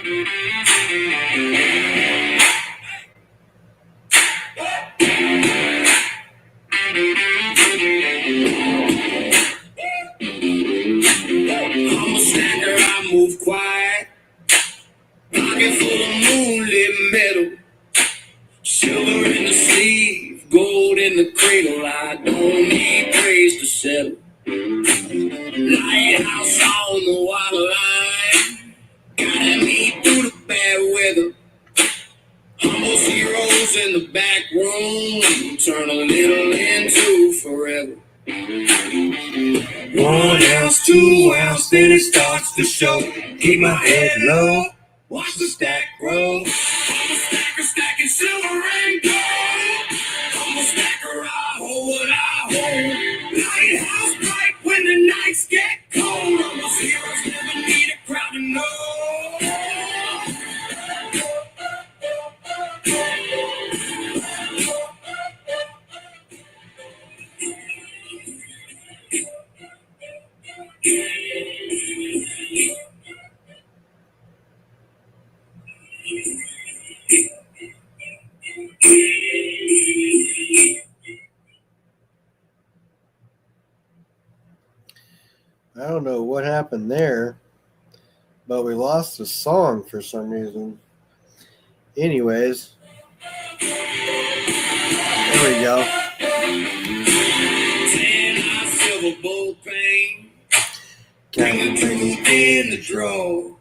I'm a stacker, I move quiet. Pocket full of moonlit metal. Silver in the sleeve, gold in the cradle. I don't need praise to settle. Lighthouse on the waterline, guiding me through the bad weather. Humble heroes in the back room, turn a little into forever. 1 ounce, 2 ounce, then it starts to show. Keep my head low, watch the stack grow. I'm a stacker, stacking silver and gold. I'm a stacker, I hold what I hold. Lighthouse bright when the nights get cold. I'm a heroes never need a crowd to know. I don't know what happened there, but we lost the song for some reason. Anyways, there we go. Silver bowl pain, bringing things in the draw.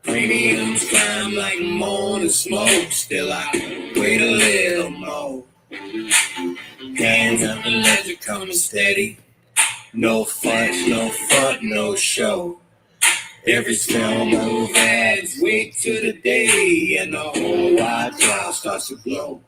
Premiums climb like morning smoke. Still I wait a little more. Hands on the ledger coming steady. No fuss, no front, no show. Every small move adds weight to the day, and the whole wide cloud starts to glow.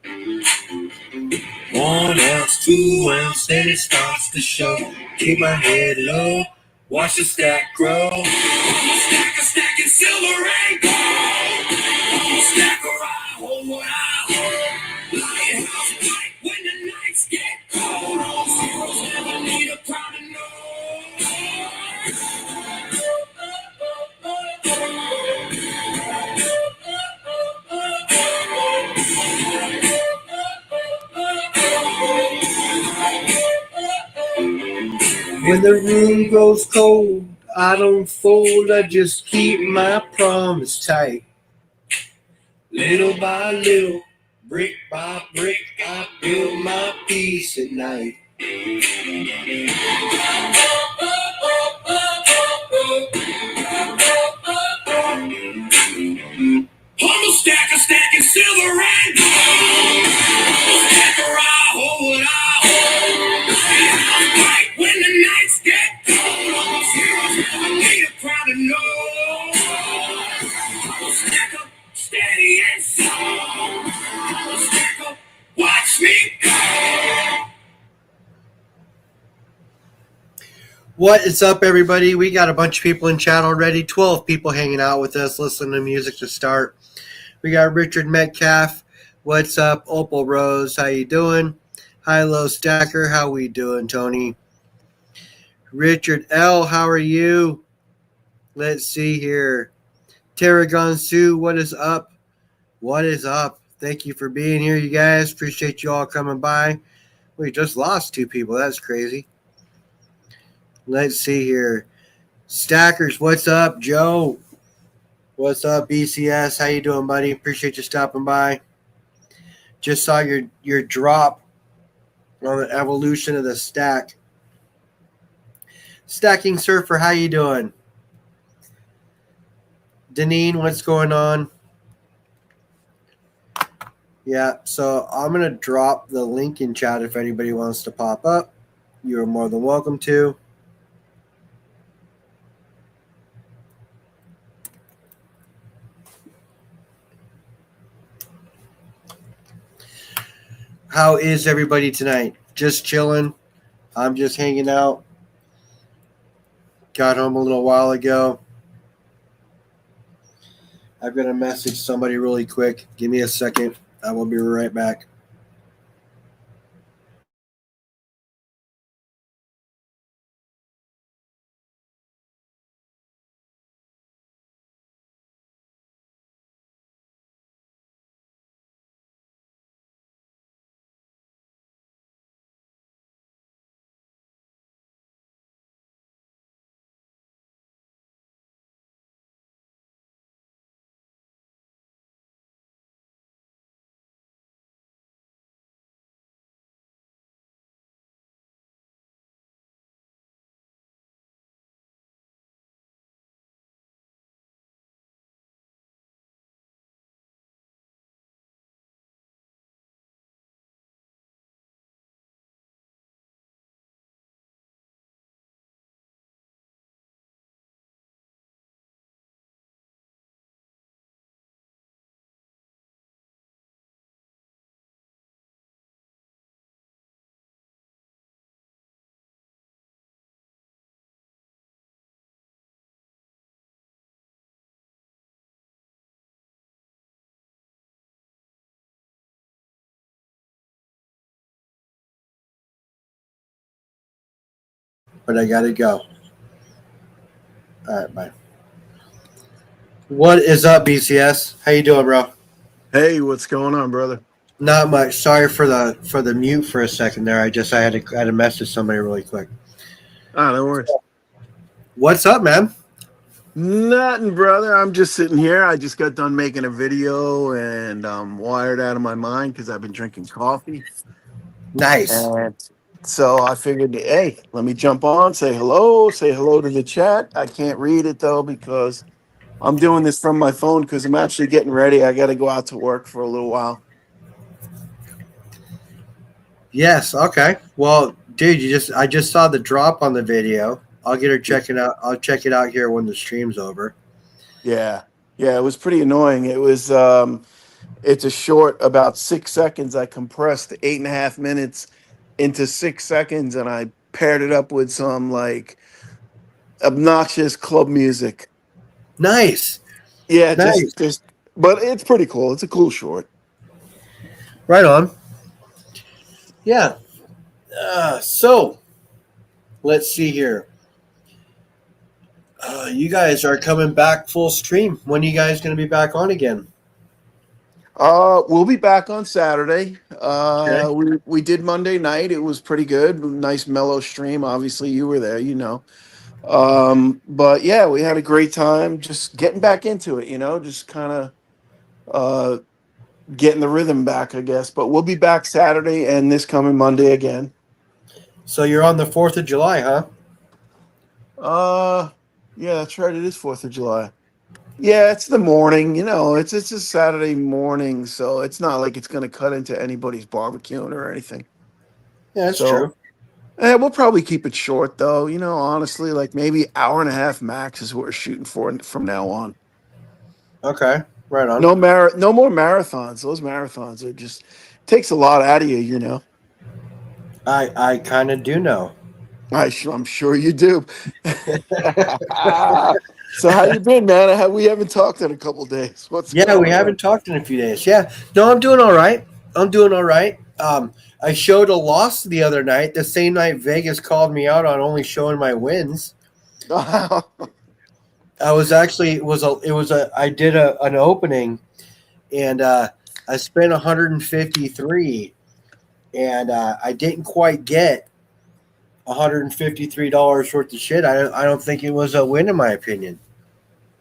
1 ounce, 2 ounce, then it starts to show. Keep my head low, watch the stack grow. I'm a stacker, stacking silver and gold. I'm a stacker, I hold what I hold. Lighthouse bright when the nights get cold. All heroes never need a crowd to know. When the room grows cold, I don't fold, I just keep my promise tight. Little by little, brick by brick, I build my peace at night. I'm a stacker, stacking silver and gold. I'm a stacker, I hold what I hold. Lighthouse bright when the nights get cold. All heroes never need a crowd to know. I'm a stacker, steady and slow. I'm a stacker, watch me go. What is up, everybody? We got a bunch of people in chat already. 12 people hanging out with us, listening to music to start. We got Richard Metcalf. What's up, Opal Rose? How you doing? Hi, Low Stacker. How we doing, Tony? Richard L. How are you? Let's see here. Tarragon Sue. What is up? What is up? Thank you for being here, you guys. Appreciate you all coming by. We just lost 2 people. That's crazy. Let's see here. Stackers, what's up? Joe, what's up? BCS, how you doing, buddy? Appreciate you stopping by. Just saw your drop on the evolution of the stack. Stacking Surfer, how you doing? Deneen, what's going on? Yeah, so I'm going to drop the link in chat if anybody wants to pop up. You're more than welcome to. How is everybody tonight? Just chilling. I'm just hanging out. Got home a little while ago. I'm going to message somebody really quick. Give me a second. I will be right back. but I gotta go. All right, bye. What is up, BCS? How you doing, bro? Hey, what's going on, brother? Not much. Sorry for the mute for a second there. I had to message somebody really quick. Ah, no worries. What's up, man? Nothing, brother. I'm just sitting here. I just got done making a video and I'm wired out of my mind because I've been drinking coffee. Nice. And so I figured, hey, let me jump on, say hello to the chat. I can't read it though because I'm doing this from my phone because I'm actually getting ready. I got to go out to work for a little while. Yes. Okay. Well, dude, I just saw the drop on the video. I'll get her checking out. I'll check it out here when the stream's over. Yeah. Yeah, it was pretty annoying. It's a short, about 6 seconds. I compressed 8.5 minutes into 6 seconds, and I paired it up with some like obnoxious club music. Nice. Yeah, Nice. but it's pretty cool. It's a cool short. Right on. Yeah. So let's see here. You guys are coming back full stream. When are you guys going to be back on again? We'll be back on Saturday. Okay. We did Monday night. It was pretty good. Nice mellow stream. Obviously, you were there. You know. But yeah, we had a great time. Just getting back into it. You know, just kind of uh getting the rhythm back, I guess. But we'll be back Saturday and this coming Monday again. So you're on the 4th of July, huh? Uh, yeah, that's right. It is 4th of July. Yeah, it's the morning. You know, it's a Saturday morning, so it's not like it's gonna cut into anybody's barbecuing or anything. Yeah, that's So, true. we'll probably keep it short, though. You know, honestly, like maybe hour and a half max is what we're shooting for from now on. Okay. Right on. No more marathons. Those marathons are just takes a lot out of you. You know. I kind of do know. I'm sure you do. So how you been, man? We haven't talked in a couple days. What's Yeah, going we on? haven't talked in a few days. Yeah. No, I'm doing all right. I'm doing all right. I showed a loss the other night. The same night Vegas called me out on only showing my wins. I was actually it was a I did an opening and I spent 153 and I didn't quite get $153 worth of shit. I don't think it was a win in my opinion.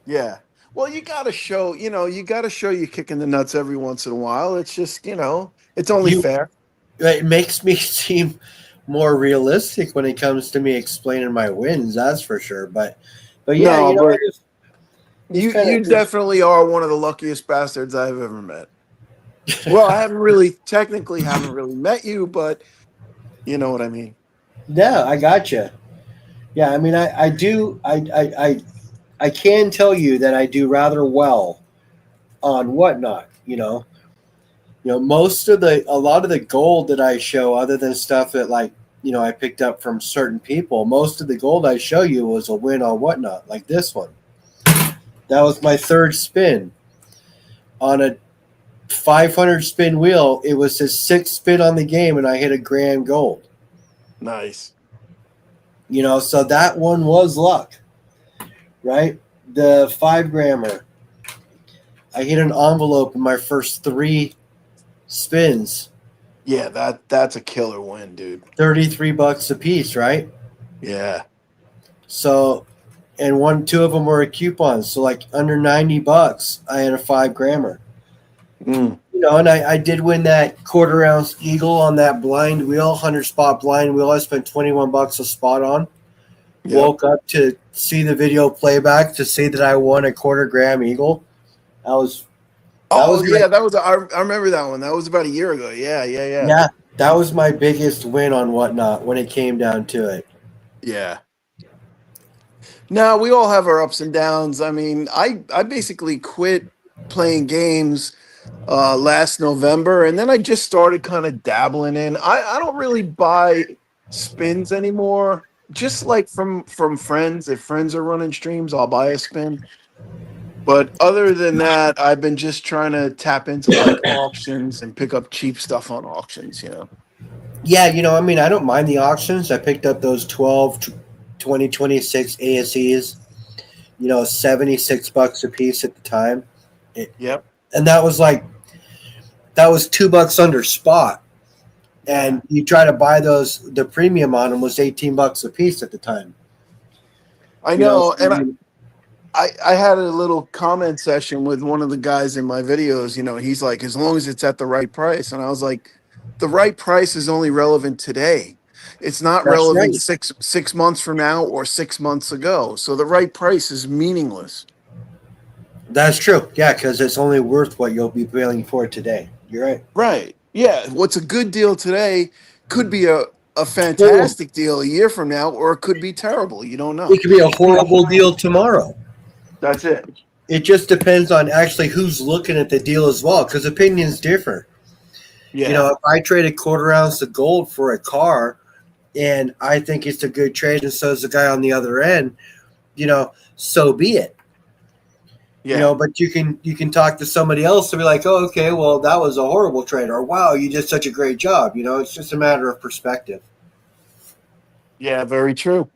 Yeah. Well, you got to show you kicking the nuts every once in a while. It's just, it's only You fair. It makes me seem more realistic when it comes to me explaining my wins. That's for sure. But yeah, No, I but just kind you of definitely are one of the luckiest bastards I've ever met. Well, I haven't really technically haven't really met you, but you know what I mean. yeah, I gotcha. Yeah, I mean, I do I can tell you that I do rather well on whatnot. Most of a lot of the gold that I show, other than stuff that like I picked up from certain people, most of the gold I show you was a win on whatnot, like this one. That was my third spin on a 500 spin wheel. It was his sixth spin on the game, and I hit a grand gold. Nice. So that one was luck, right? The 5 grammer, I hit an envelope in my first 3 spins. Yeah, that's a killer win, dude. $33 a piece, right? Yeah. So, and two of them were a coupon. So like under $90, I had a 5 grammer. Mm. And I did win that quarter-ounce eagle on that blind wheel, 100-spot blind wheel. I spent $21 a spot on. Yep. Woke up to see the video playback to see that I won a quarter-gram eagle. That was yeah, I remember that one. That was about a year ago. Yeah. yeah, that was my biggest win on whatnot when it came down to it. Yeah. Now we all have our ups and downs. I mean, I basically quit playing games last November, and then I just started kind of dabbling in. I don't really buy spins anymore. Just like from friends. If friends are running streams, I'll buy a spin. But other than that, I've been just trying to tap into like auctions and pick up cheap stuff on auctions. Yeah, I mean, I don't mind the auctions. I picked up those 2026 ASEs, $76 a piece at the time. It, Yep. and that was $2 under spot. Yeah. And you try to buy those, the premium on them was $18 a piece at the time. I know. And I had a little comment session with one of the guys in my videos. He's like, as long as it's at the right price. And I was like, the right price is only relevant today. It's not That's right. relevant six months from now or 6 months ago. So the right price is meaningless. That's true. Yeah, because it's only worth what you'll be billing for today. You're right. Right. Yeah. What's a good deal today could be a Well, fantastic deal a year from now, or it could be terrible. You don't know. it could be a horrible deal tomorrow. That's it. It just depends on actually who's looking at the deal as well, because opinions differ. Yeah. If I trade a quarter ounce of gold for a car and I think it's a good trade, and so is the guy on the other end, so be it. Yeah. But you can talk to somebody else and be like, oh, okay, well, that was a horrible trade, or wow, you did such a great job. It's just a matter of perspective. Yeah. Very true.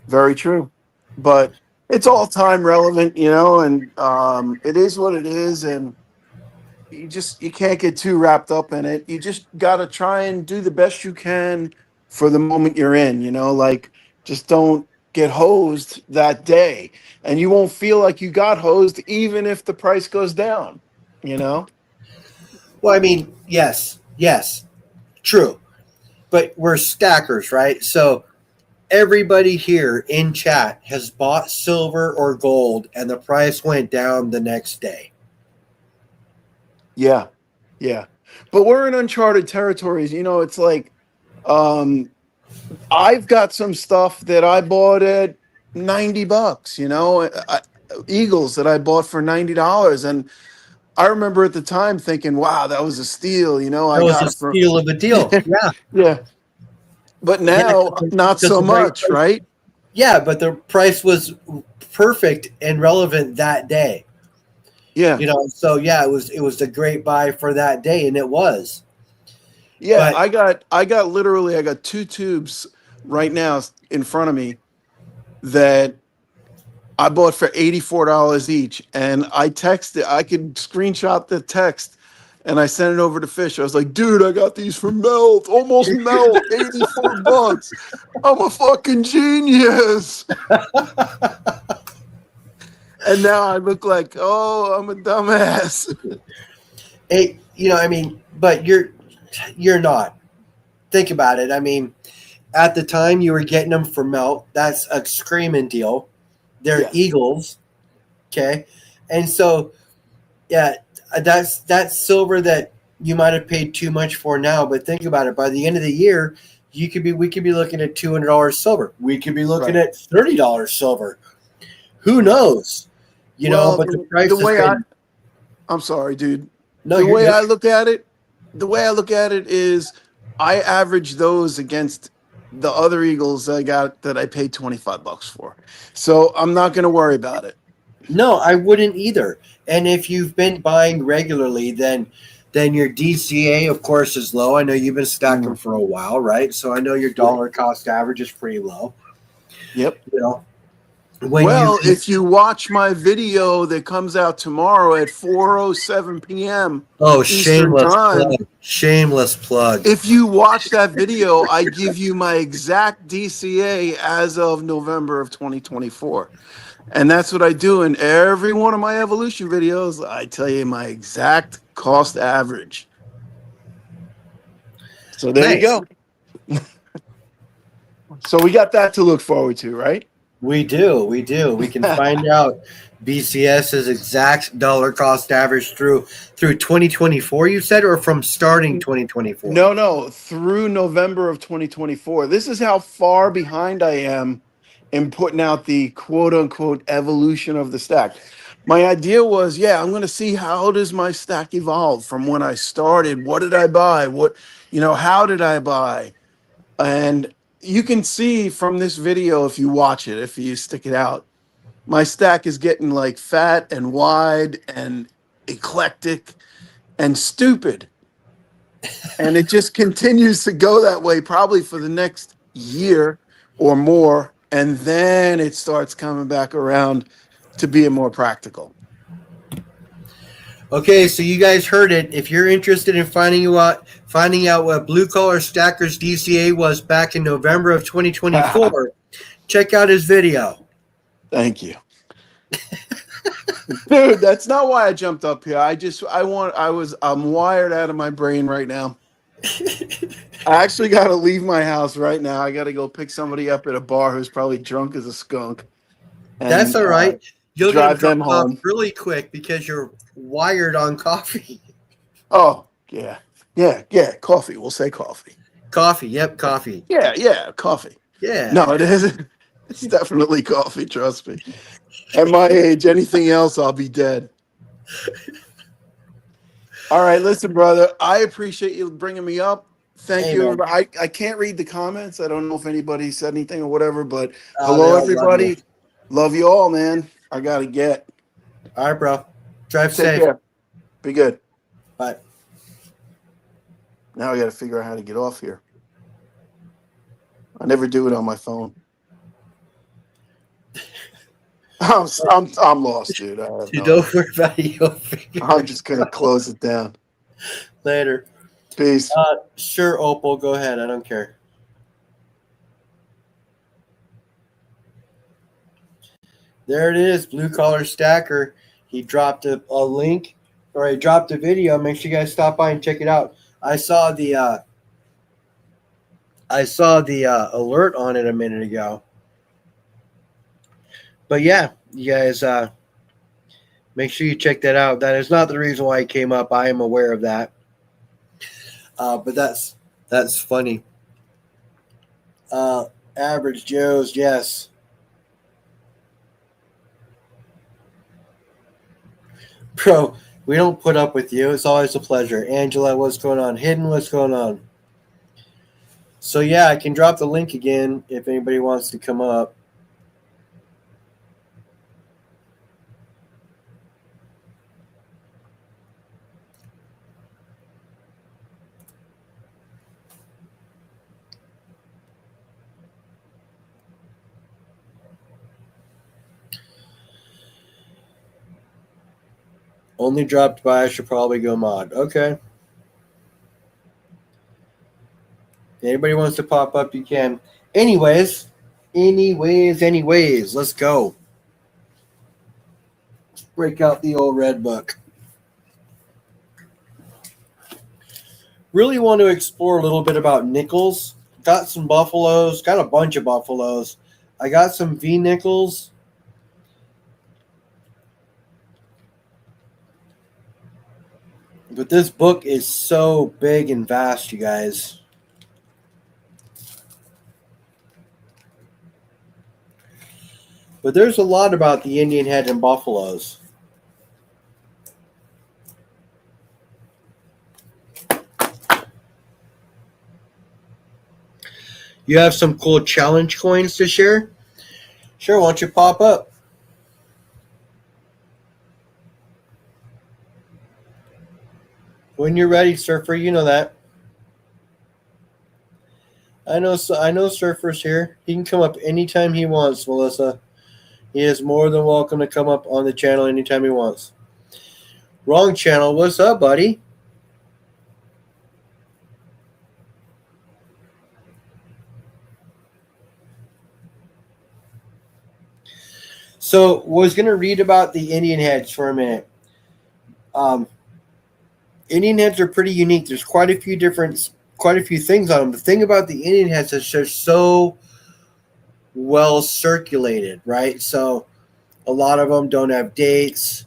Very true. But it's all time relevant, and it is what it is, and you can't get too wrapped up in it. You just gotta try and do the best you can for the moment you're in. Like, just don't get hosed that day, and you won't feel like you got hosed even if the price goes down. Well, I mean, yes, true, but we're stackers, right? So everybody here in chat has bought silver or gold, and the price went down the next day. Yeah, yeah, but we're in uncharted territories. It's like, I've got some stuff that I bought at $90. Eagles that I bought for $90, and I remember at the time thinking, "Wow, that was a steal." I That was got a it for steal of a deal. Yeah. yeah. But now, not so much, right? Yeah, but the price was perfect and relevant that day. Yeah, So yeah, it was a great buy for that day, and it was. yeah. But I got 2 tubes right now in front of me that I bought for $84 each, and I could screenshot the text, and I sent it over to Fish. I was like, dude, I got these for melt, almost melt, $84. I'm a fucking genius. And now I look like, oh, I'm a dumbass. hey, but you're not. Think about it. I mean, at the time you were getting them for melt. That's a screaming deal. They're Eagles, okay, and so yeah, that's silver that you might have paid too much for now. But think about it. By the end of the year, we could be looking at $200 silver. We could be looking at $30 silver. Who knows? But the price. I'm sorry, dude. No, the way I look at it is I average those against the other Eagles I got that I paid $25 for. So I'm not going to worry about it. No, I wouldn't either. And if you've been buying regularly, then your DCA, of course, is low. I know you've been stacking for a while, right? So I know your dollar cost average is pretty low. Yep. If you watch my video that comes out tomorrow at 4:07 p.m. Eastern time, shameless plug. If you watch that video, I give you my exact DCA as of November of 2024. And that's what I do in every one of my evolution videos. I tell you my exact cost average. So there you go. So we got that to look forward to, right? We do. We can find out BCS's exact dollar cost average through 2024, you said, or from starting 2024? No, through November of 2024. This is how far behind I am in putting out the quote-unquote evolution of the stack. My idea was, I'm going to see how does my stack evolve from when I started. What did I buy? How did I buy? And you can see from this video, if you watch it, if you stick it out, my stack is getting like fat and wide and eclectic and stupid. And it just continues to go that way probably for the next year or more and then it starts coming back around to being more practical. Okay, so you guys heard it. If you're interested in finding out what Blue Collar Stackers DCA was back in November of 2024, check out his video. Thank you. Dude, that's not why I jumped up here. I'm wired out of my brain right now. I actually got to leave my house right now. I got to go pick somebody up at a bar who's probably drunk as a skunk. And, That's all right. You'll get drive them them dropped off home. really quick because you're wired on coffee. Oh, yeah. Yeah. Coffee. We'll say coffee. Coffee. Yep, coffee. Yeah. Coffee. Yeah. No, it isn't. It's definitely coffee. Trust me. At my age, anything else, I'll be dead. All right, listen, brother. I appreciate you bringing me up. Thank Hey, you, man. everybody. I can't read the comments. I don't know if anybody said anything or whatever, but They hello, all love everybody. you. Love you all, man. I got to get. All right, bro. Drive Take safe. care. Be good. Bye. Now I got to figure out how to get off here. I never do it on my phone. I'm lost, dude. I have no Don't idea. worry about it. You'll figure I'm it just gonna close it down. later. Peace. Sure, Opal. Go ahead. I don't care. There it is. Blue Collar Stacker. He dropped a link, or he dropped a video. Make sure you guys stop by and check it out. I saw the alert on it a minute ago. But yeah, you guys make sure you check that out. That is not the reason why it came up. I am aware of that. But that's funny. Average Joe's, yes. Bro, we don't put up with you. It's always a pleasure. Angela, what's going on? Hidden, what's going on? So yeah, I can drop the link again if anybody wants to come up. Only dropped by. I should probably go mod. Okay. Anybody wants to pop up, you can. Anyways, let's go. Let's break out the old Redbook. Really want to explore a little bit about nickels. Got some buffaloes. Got a bunch of buffaloes. I got some V nickels. But this book is so big and vast, you guys. But there's a lot about the Indian head and buffaloes. You have some cool challenge coins to share? Sure, why don't you pop up? When you're ready, Surfer, you know that. I know Surfer's here. He can come up anytime he wants, Melissa. He is more than welcome to come up on the channel anytime he wants. Wrong channel. What's up, buddy? So, was going to read about the Indian heads for a minute. Indian heads are pretty unique. There's quite a few things on them. The thing about the Indian heads is they're so well circulated, right? So, a lot of them don't have dates.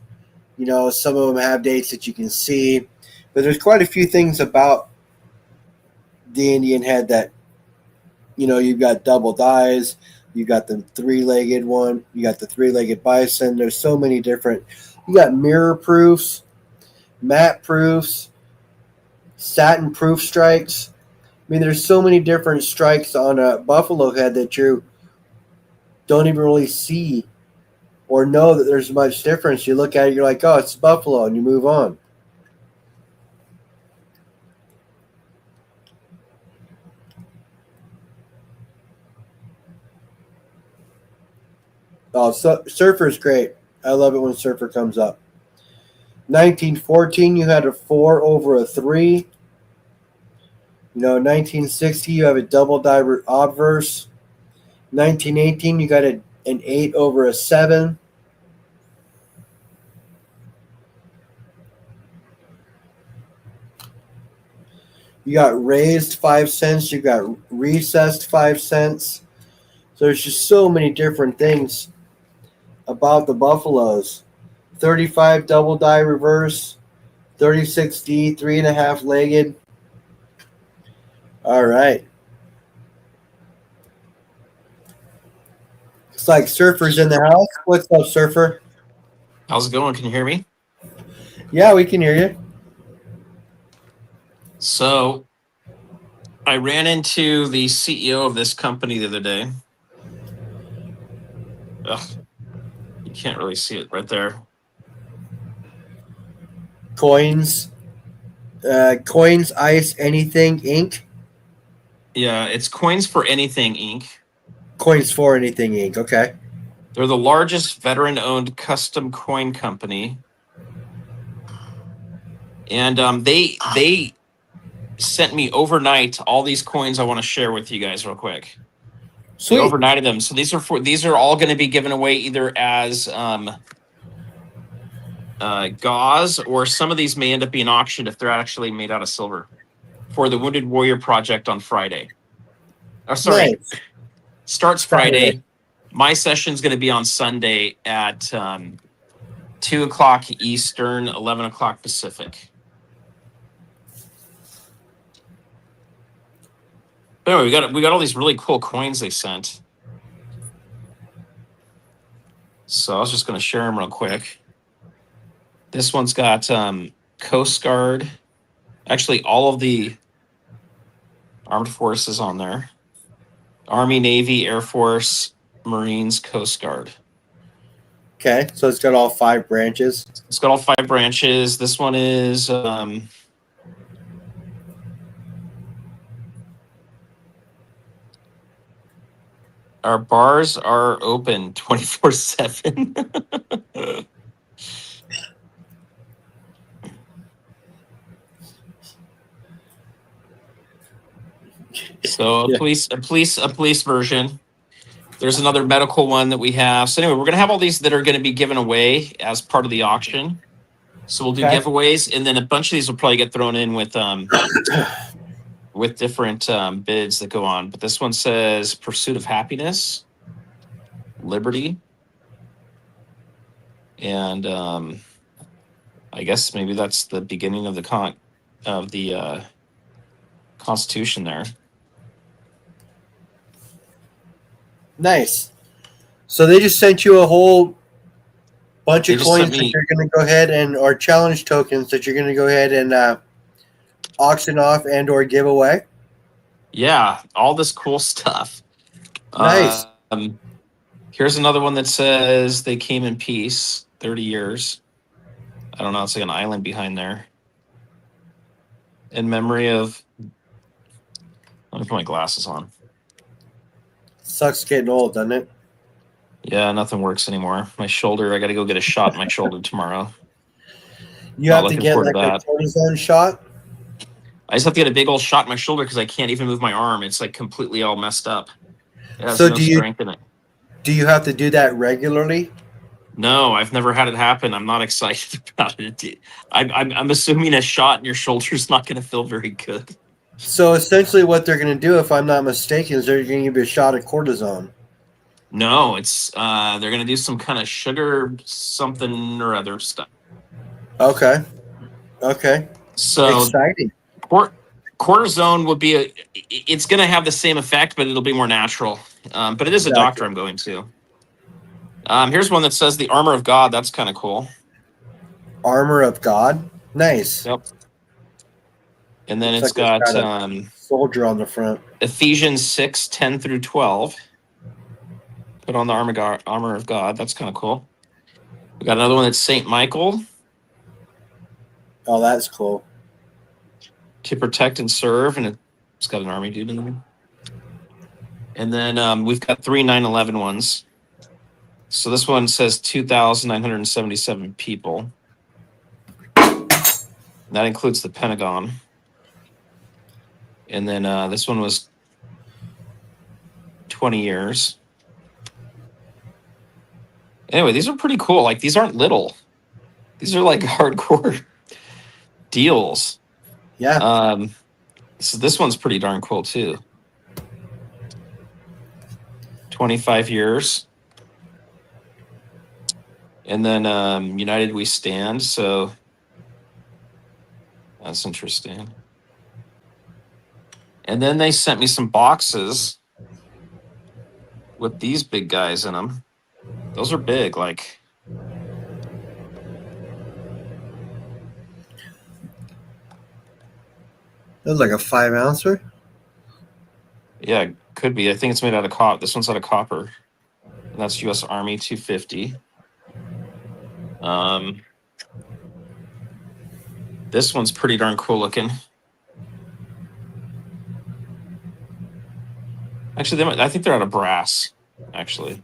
You know, some of them have dates that you can see. But there's quite a few things about the Indian head that, you know, you've got double dyes. You got the three-legged one. You got the three-legged bison. There's so many different. You got mirror proofs, matte proofs, satin proof strikes. I mean, there's so many different strikes on a buffalo head that you don't even really see or know that there's much difference. You look at it, you're like, oh, it's buffalo, and you move on. Oh, Surfer's great. I love it when Surfer comes up. 1914, you had a 4 over a 3. 1960, you have a double diver obverse. 1918, you got an 8 over a 7. You got raised 5 cents. You got recessed 5 cents. So there's just so many different things about the Buffaloes. 35 double die reverse. 36D, 3.5 legged. All right. Looks like Surfer's in the house. What's up, Surfer? How's it going? Can you hear me? Yeah, we can hear you. So I ran into the CEO of this company the other day. Ugh, you can't really see it right there. Coins, Ice, Anything, Inc. Yeah, it's Coins for Anything, Inc. Coins for Anything, Inc. Okay. They're the largest veteran-owned custom coin company. And they sent me overnight all these coins I want to share with you guys real quick. They Sweet. overnighted them. So these are all going to be given away either as gauze, or some of these may end up being auctioned if they're actually made out of silver for the Wounded Warrior Project on Friday. Oh, sorry. Nice. Starts Friday. My session's going to be on Sunday at 2 o'clock Eastern, 11 o'clock Pacific. But anyway, we got all these really cool coins they sent. So I was just going to share them real quick. This one's got Coast Guard. Actually, all of the armed forces on there. Army, Navy, Air Force, Marines, Coast Guard. Okay, so it's got all 5 branches. It's got all 5 branches. This one is our bars are open 24/7. So a police version. There's another medical one that we have. So anyway, we're gonna have all these that are gonna be given away as part of the auction. So we'll do giveaways, and then a bunch of these will probably get thrown in with different bids that go on. But this one says Pursuit of Happiness, Liberty, and I guess maybe that's the beginning of the Constitution there. Nice. So they just sent you a whole bunch of coins that you're going to go ahead or challenge tokens that you're going to go ahead and auction off and or give away. Yeah, all this cool stuff. Nice. Here's another one that says They Came in Peace, 30 years. I don't know. It's like an island behind there. In memory of... Let me put my glasses on. Sucks getting old, doesn't it? Yeah, nothing works anymore. My shoulder, I got to go get a shot in my shoulder tomorrow. You have to get like a cortisone shot? I just have to get a big old shot in my shoulder because I can't even move my arm. It's like completely all messed up. It has no strength in it. Do you have to do that regularly? No, I've never had it happen. I'm not excited about it. I'm assuming a shot in your shoulder is not going to feel very good. So essentially what they're going to do, if I'm not mistaken, is they're going to give you a shot of cortisone. No, it's they're going to do some kind of sugar something or other stuff. Okay. So exciting. Cortisone would be it's going to have the same effect, but it'll be more natural. But it is a doctor I'm going to. Here's one that says the Armor of God. That's kind of cool. Armor of God? Nice. Yep. And then it's got a soldier on the front. Ephesians 6:10 through 12. Put on the armor of God. That's kind of cool. We got another one that's St. Michael. Oh, that's cool. To protect and serve, and it's got an army dude in there. And then we've got 3 9/11 ones. So this one says 2,977 people. That includes the Pentagon. And then this one was 20 years. Anyway, these are pretty cool. Like, these aren't little. These are like hardcore deals. Yeah. So this one's pretty darn cool too. 25 years. And then United We Stand. So that's interesting. And then they sent me some boxes with these big guys in them. Those are big, like. That was like a 5-ouncer. Yeah, could be. I think it's made out of copper. This one's out of copper. And that's U.S. Army 250. This one's pretty darn cool looking. Actually, I think they're out of brass, actually.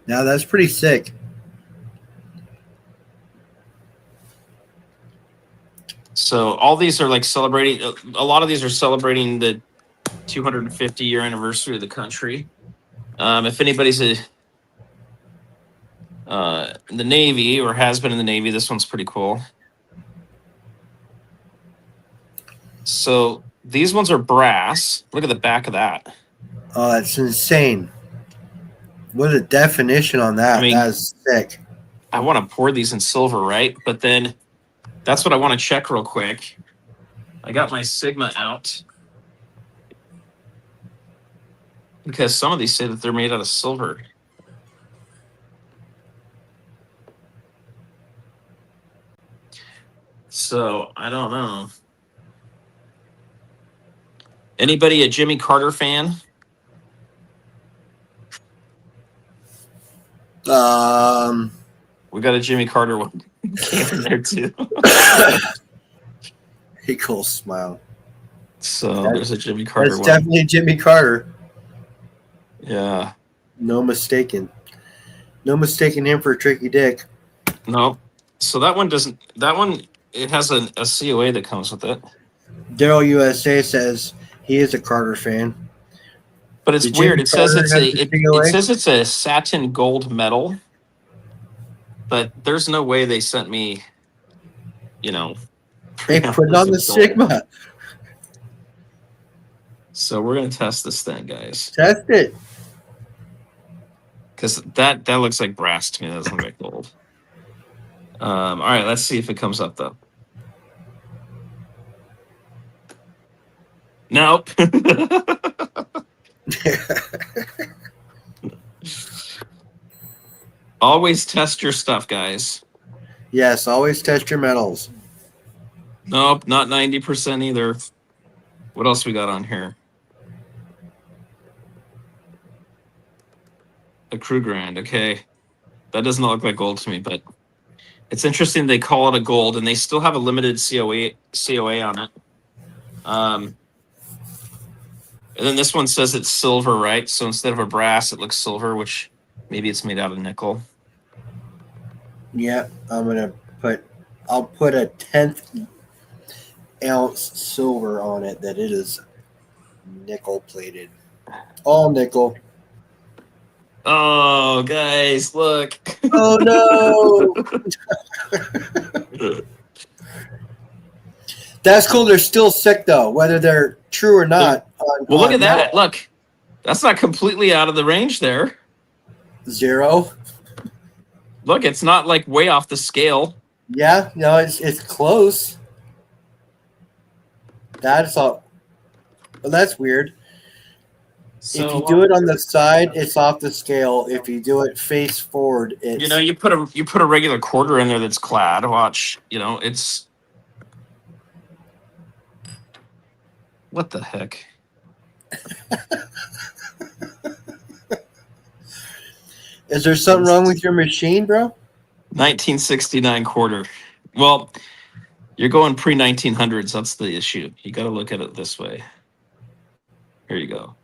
Now that's pretty sick. So all these are like celebrating. A lot of these are celebrating the 250-year anniversary of the country. If anybody's in the Navy or has been in the Navy, this one's pretty cool. So these ones are brass. Look at the back of that. Oh, that's insane. What a definition on that. I mean, that's sick. I want to pour these in silver, right? But then that's what I want to check real quick. I got my Sigma out because some of these say that they're made out of silver. So I don't know. Anybody a Jimmy Carter fan? We got a Jimmy Carter one in there too. He cool smile. So there's a Jimmy Carter That's one. definitely Jimmy Carter. Yeah. No mistaking. No mistaking him for a tricky dick. No. So that one doesn't. That one, it has a COA that comes with it. Daryl USA says he is a Carter fan. But it's Did weird. Jimmy It says Carter it's have a the it COA? says it's a satin gold medal. But there's no way they sent me, They put it on the gold. Sigma. So we're gonna test this thing, guys. Test it. Because that looks like brass to me. That doesn't look like gold. All right, let's see if it comes up though. Nope. Always test your stuff, guys. Yes, always test your metals. Nope, not 90% either. What else we got on here? A Crew Grand, okay. That doesn't look like gold to me, but it's interesting they call it a gold, and they still have a limited COA on it. And then this one says it's silver, right? So instead of a brass, it looks silver, which maybe it's made out of nickel. Yeah, I'll put a 10th ounce silver on it that it is nickel plated. All nickel. Oh, guys, look. Oh no. That's cool. They're still sick though, whether they're true or not. Well, look at that. Look. That's not completely out of the range there. 0. Look, it's not like way off the scale. Yeah, no, it's close. That's all. Well, that's weird. So, if you do it on the side, it's off the scale. If you do it face forward, it's you put a regular quarter in there that's clad. Watch, it's what the heck? Is there something wrong with your machine, bro? 1969 quarter. Well, you're going pre-1900s. That's the issue. You got to look at it this way. Here you go.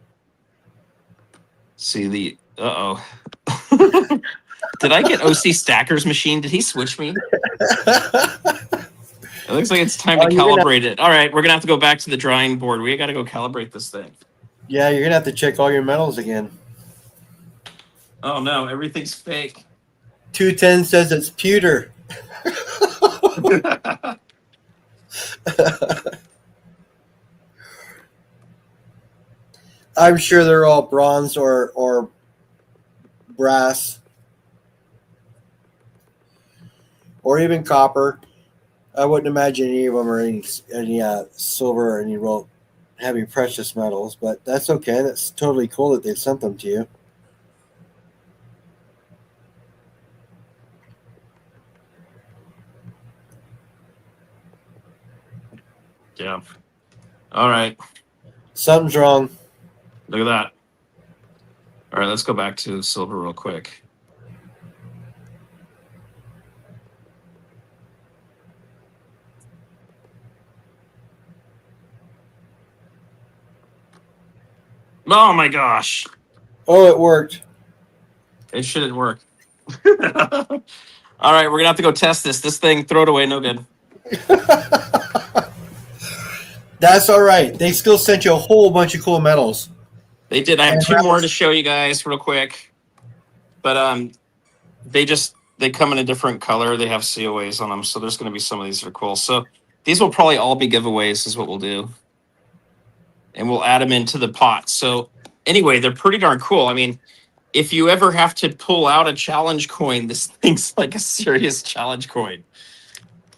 See the Did I get OC Stacker's machine? Did he switch me? It looks like it's time to calibrate it. All right, we're gonna have to go back to the drawing board. We got to go calibrate this thing. Yeah, you're gonna have to check all your metals again. Oh no, everything's fake. 210 says it's pewter. I'm sure they're all bronze or brass or even copper. I wouldn't imagine any of them are any silver or any real heavy precious metals, but that's okay. That's totally cool that they sent them to you. Yeah. All right. Something's wrong. Look at that. All right, let's go back to silver real quick. Oh my gosh. Oh, it worked. It shouldn't work. All right, we're gonna have to go test this. This thing, throw it away, no good. That's all right. They still sent you a whole bunch of cool metals. They did. I have two more to show you guys real quick. But they come in a different color. They have COAs on them, so there's going to be some of these that are cool. So these will probably all be giveaways is what we'll do. And we'll add them into the pot. So anyway, they're pretty darn cool. I mean, if you ever have to pull out a challenge coin, this thing's like a serious challenge coin.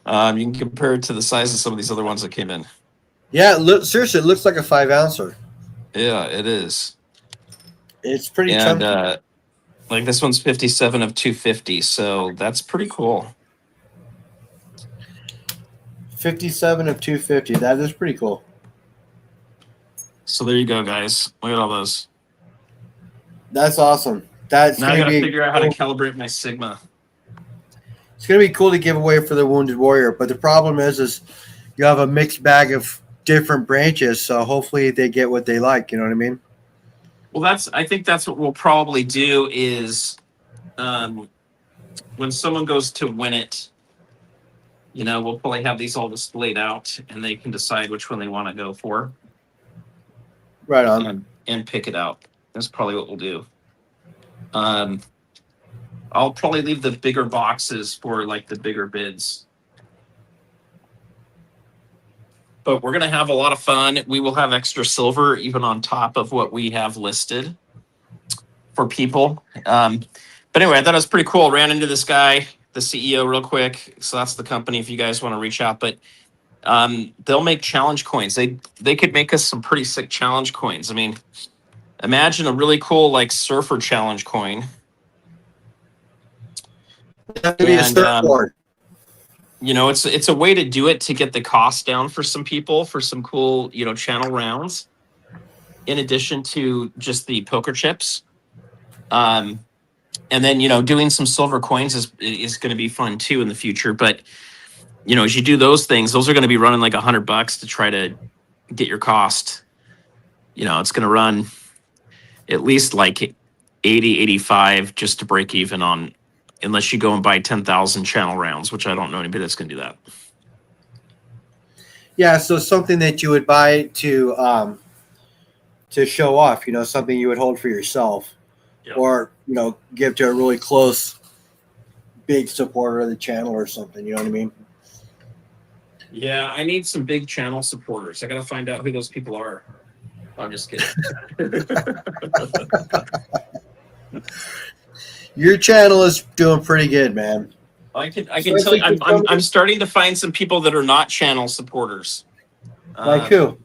You can compare it to the size of some of these other ones that came in. Yeah, seriously, it looks like a 5-ouncer. Yeah, it is. It's pretty chunky. Like this one's 57 of 250, so that's pretty cool. 57 of 250. That is pretty cool. So there you go, guys. Look at all those. That's awesome. That's now I got to figure out how to calibrate my Sigma. It's going to be cool to give away for the Wounded Warrior, but the problem is you have a mixed bag of different branches, so hopefully they get what they like. You know what I mean? Well, I think that's what we'll probably do is when someone goes to win it, we'll probably have these all displayed out and they can decide which one they want to go for. Right on. And pick it out. That's probably what we'll do. I'll probably leave the bigger boxes for like the bigger bids. But we're going to have a lot of fun. We will have extra silver even on top of what we have listed for people. But anyway, I thought it was pretty cool. Ran into this guy, the CEO, real quick. So that's the company if you guys want to reach out. But they'll make challenge coins. They could make us some pretty sick challenge coins. I mean, imagine a really cool like surfer challenge coin. That could be a surfboard. It's a way to do it to get the cost down for some people for some cool, channel rounds. In addition to just the poker chips, and then doing some silver coins is going to be fun too in the future. But as you do those things, those are going to be running like $100 to try to get your cost. It's going to run at least like 80, 85 just to break even on. Unless you go and buy 10,000 channel rounds, which I don't know anybody that's going to do that. Yeah, so something that you would buy to show off, something you would hold for yourself, or give to a really close, big supporter of the channel or something. You know what I mean? Yeah, I need some big channel supporters. I got to find out who those people are. I'm just kidding. Your channel is doing pretty good, man. I can tell you, I'm starting to find some people that are not channel supporters. Like who?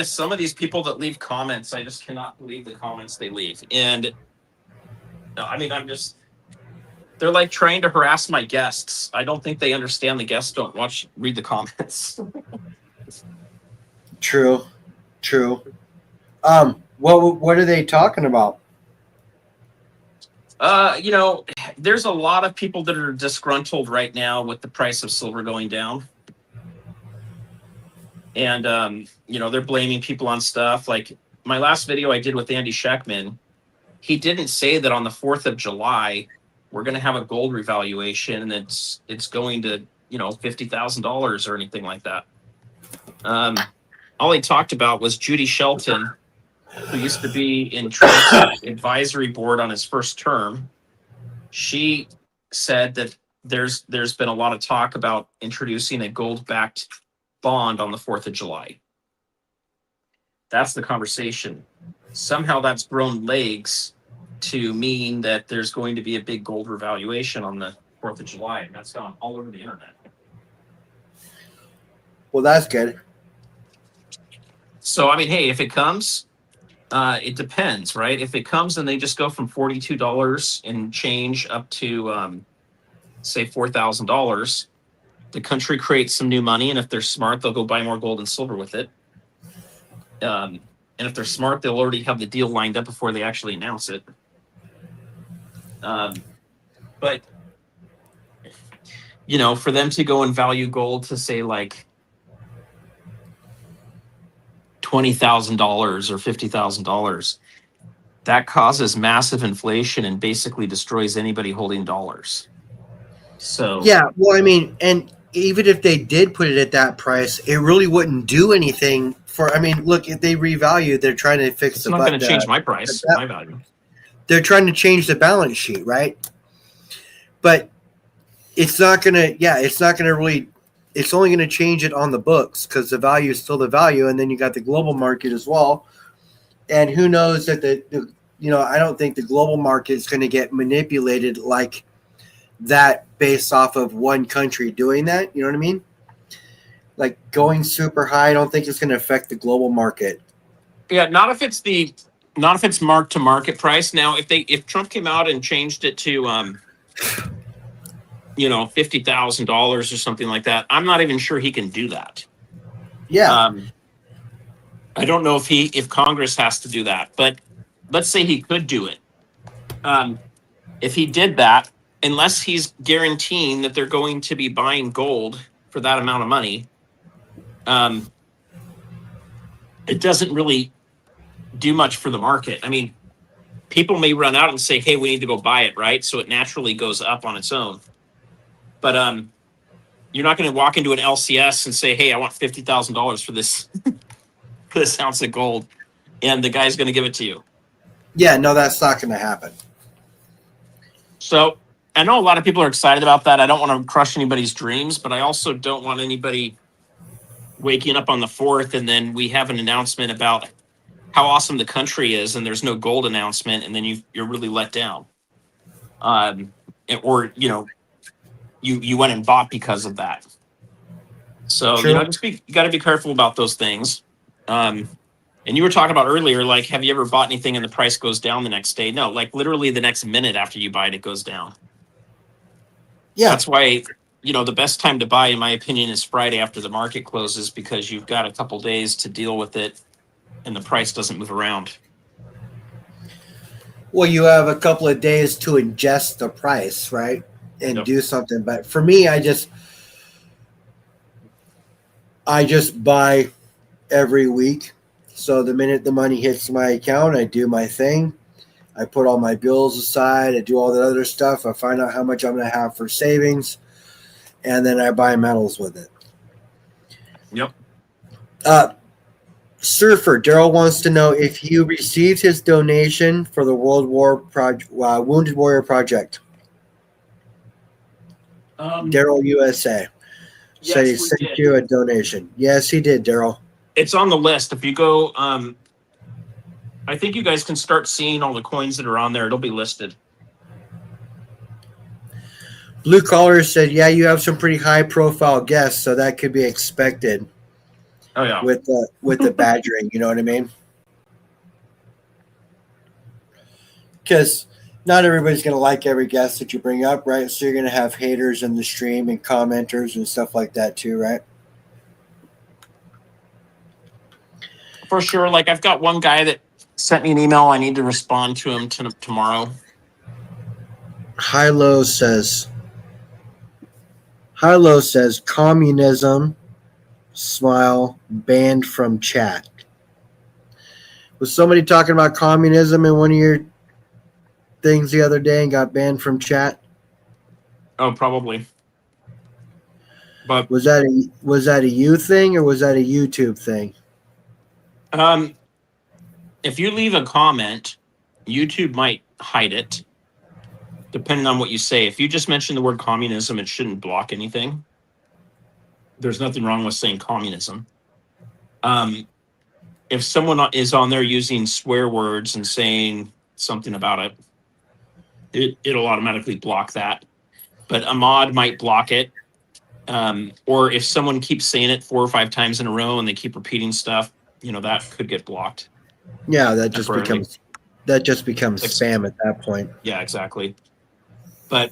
Some of these people that leave comments, I just cannot believe the comments they leave. And they're like trying to harass my guests. I don't think they understand the guests don't read the comments. True. What are they talking about? There's a lot of people that are disgruntled right now with the price of silver going down. And, they're blaming people on stuff like my last video I did with Andy Scheckman, he didn't say that on the 4th of July we're going to have a gold revaluation and it's going to, $50,000 or anything like that. All he talked about was Judy Shelton, who used to be in Trump's advisory board on his first term. She said that there's been a lot of talk about introducing a gold-backed bond on the 4th of July. That's the conversation. Somehow that's grown legs to mean that there's going to be a big gold revaluation on the 4th of July, and that's gone all over the internet. Well, that's good. So, I mean, hey, if it comes, it depends, right? If it comes and they just go from $42 and change up to, say, $4,000, the country creates some new money, and if they're smart, they'll go buy more gold and silver with it. And if they're smart, they'll already have the deal lined up before they actually announce it. But, for them to go and value gold to say like $20,000 or $50,000, that causes massive inflation and basically destroys anybody holding dollars. So yeah, well, I mean, and even if they did put it at that price, it really wouldn't do anything for. I mean, look, if they revalue, they're trying to fix it's not going to change my price, my value. They're trying to change the balance sheet, right? But it's not going to. Yeah, it's not going to really. It's only going to change it on the books because the value is still the value, and then you got the global market as well. And who knows that I don't think the global market is going to get manipulated like that based off of one country doing that. You know what I mean? Like going super high, I don't think it's going to affect the global market. Yeah, not if it's mark to market price. Now, if Trump came out and changed it to $50,000 or something like that, I'm not even sure he can do that. Yeah. I don't know if Congress has to do that, but let's say he could do it. If he did that, unless he's guaranteeing that they're going to be buying gold for that amount of money, it doesn't really do much for the market. I mean, people may run out and say, hey, we need to go buy it, right? So it naturally goes up on its own. But you're not going to walk into an LCS and say, hey, I want $50,000 for this for this ounce of gold, and the guy's going to give it to you. Yeah, no, that's not going to happen. So I know a lot of people are excited about that. I don't want to crush anybody's dreams, but I also don't want anybody waking up on the 4th and then we have an announcement about how awesome the country is and there's no gold announcement, and then you're really let down. Or you went and bought because of that. So True. you got to be careful about those things. And you were talking about earlier, like, have you ever bought anything and the price goes down the next day? No, like literally the next minute after you buy it, it goes down. Yeah. That's why, the best time to buy, in my opinion, is Friday after the market closes, because you've got a couple days to deal with it and the price doesn't move around. Well, you have a couple of days to ingest the price, right? And Yep. do something. But for me, I just buy every week. So the minute the money hits my account, I do my thing. I put all my bills aside. I do all the other stuff. I find out how much I'm going to have for savings, and then I buy metals with it. Yep. Surfer Daryl wants to know if he received his donation for the Wounded Warrior Project. Daryl USA said he sent you a donation. Yes, he did, Daryl. It's on the list. If you go, I think you guys can start seeing all the coins that are on there. It'll be listed. Blue Collar said, yeah, you have some pretty high profile guests, so that could be expected. Oh yeah. With the badgering, you know what I mean? Because not everybody's going to like every guest that you bring up, right? So you're going to have haters in the stream and commenters and stuff like that too, right? For sure. Like, I've got one guy that sent me an email. I need to respond to him tomorrow. Hilo says communism, smile, banned from chat. Was somebody talking about communism in one of your things the other day and got banned from chat? Oh, probably. But Was that a you thing or was that a YouTube thing? if you leave a comment, YouTube might hide it, depending on what you say. If you just mention the word communism, it shouldn't block anything. There's nothing wrong with saying communism. If someone is on there using swear words and saying something about it'll automatically block that. But a mod might block it. Or if someone keeps saying it 4 or 5 times in a row and they keep repeating stuff, that could get blocked. Yeah, that just temporarily. becomes spam at that point. Yeah, exactly. But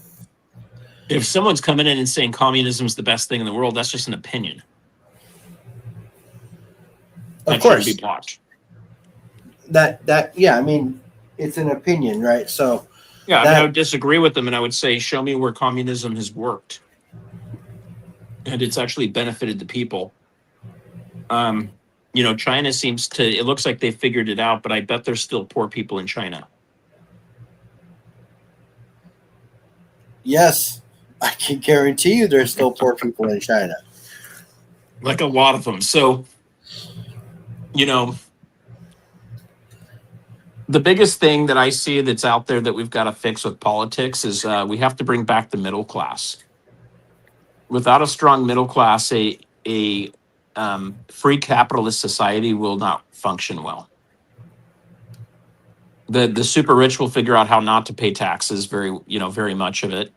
if someone's coming in and saying communism is the best thing in the world, that's just an opinion. Of That course, shouldn't be blocked. Yeah, I mean, it's an opinion, right? So Yeah, I would disagree with them, and I would say, show me where communism has worked, and it's actually benefited the people. China seems to. It looks like they figured it out, but I bet there's still poor people in China. yes, I can guarantee you, there's still poor people in China. Like a lot of them. So, the biggest thing that I see that's out there that we've got to fix with politics is we have to bring back the middle class. Without a strong middle class, a free capitalist society will not function well. The super rich will figure out how not to pay taxes, very much of it.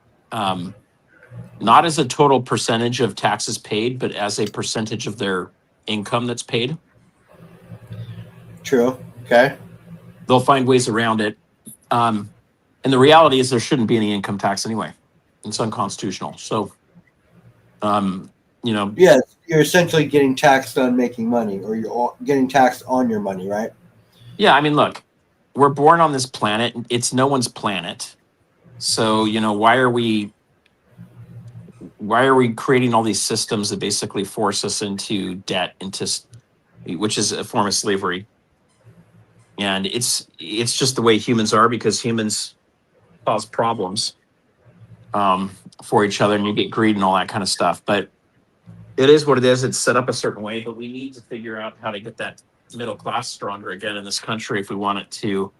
Not as a total percentage of taxes paid, but as a percentage of their income that's paid. True. Okay. They'll find ways around it. And the reality is there shouldn't be any income tax anyway. It's unconstitutional. So, yeah, you're essentially getting taxed on making money, or you're getting taxed on your money, right? Yeah, I mean, look, we're born on this planet. It's no one's planet. So, why are we creating all these systems that basically force us into debt, which is a form of slavery? And it's just the way humans are, because humans cause problems for each other, and you get greed and all that kind of stuff. But it is what it is. It's set up a certain way, but we need to figure out how to get that middle class stronger again in this country if we want it to,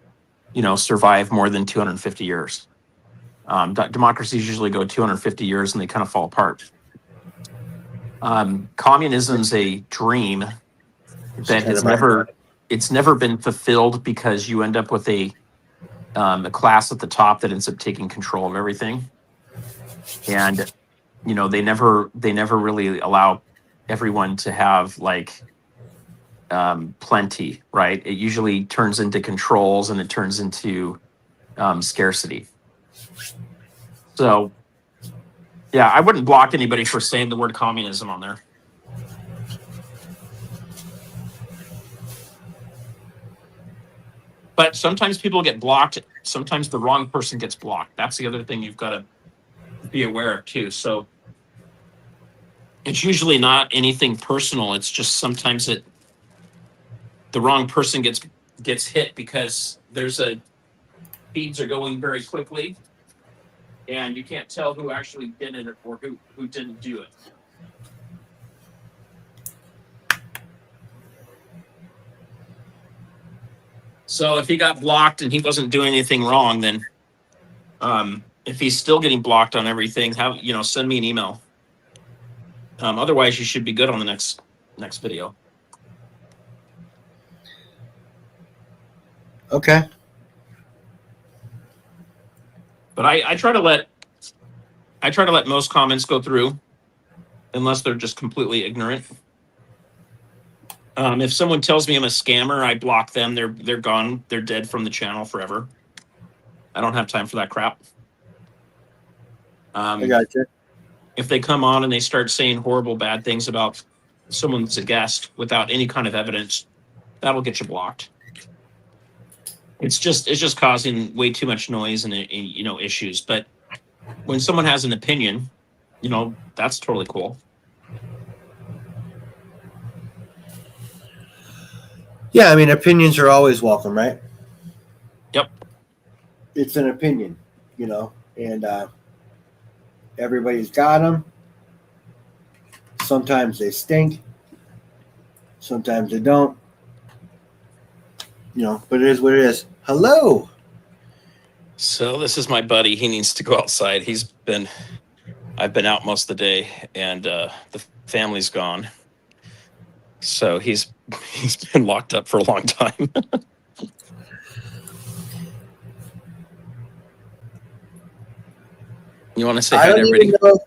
survive more than 250 years. Democracies usually go 250 years and they kind of fall apart. Communism's a dream that has never been fulfilled, because you end up with a class at the top that ends up taking control of everything. And they never really allow everyone to have plenty, right? It usually turns into controls, and it turns into scarcity. So, yeah, I wouldn't block anybody for saying the word communism on there. But sometimes people get blocked. Sometimes the wrong person gets blocked. That's the other thing you've got to be aware of too. So it's usually not anything personal. It's just sometimes the wrong person gets hit because feeds are going very quickly, and you can't tell who actually did it or who didn't do it. So if he got blocked and he wasn't doing anything wrong, then if he's still getting blocked on everything, send me an email. Otherwise, you should be good on the next video. Okay. But I try to let most comments go through, unless they're just completely ignorant. If someone tells me I'm a scammer, I block them. They're gone. They're dead from the channel forever. I don't have time for that crap. I got you. If they come on and they start saying horrible, bad things about someone that's a guest without any kind of evidence, that'll get you blocked. It's just causing way too much noise and issues. But when someone has an opinion, that's totally cool. Yeah, I mean, opinions are always welcome, right? Yep. It's an opinion, and everybody's got them. Sometimes they stink, sometimes they don't, but it is what it is. Hello. So this is my buddy. He needs to go outside. I've been out most of the day, and the family's gone. So he's been locked up for a long time. You want to say I hi to don't even everybody? know.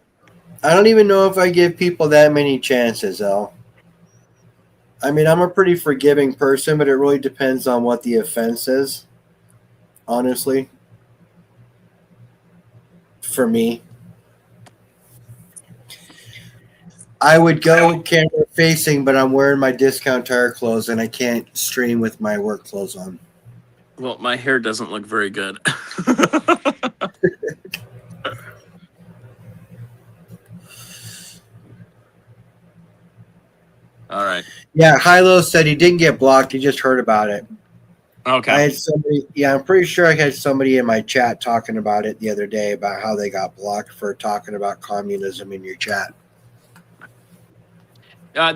I don't even know if I give people that many chances, El. I mean, I'm a pretty forgiving person, but it really depends on what the offense is. Honestly, for me, I would go camera facing, but I'm wearing my discount tire clothes and I can't stream with my work clothes on. Well, my hair doesn't look very good. All right. Yeah, Hilo said he didn't get blocked. He just heard about it. I Okay. had somebody. Yeah, I'm pretty sure I had somebody in my chat talking about it the other day about how they got blocked for talking about communism in your chat.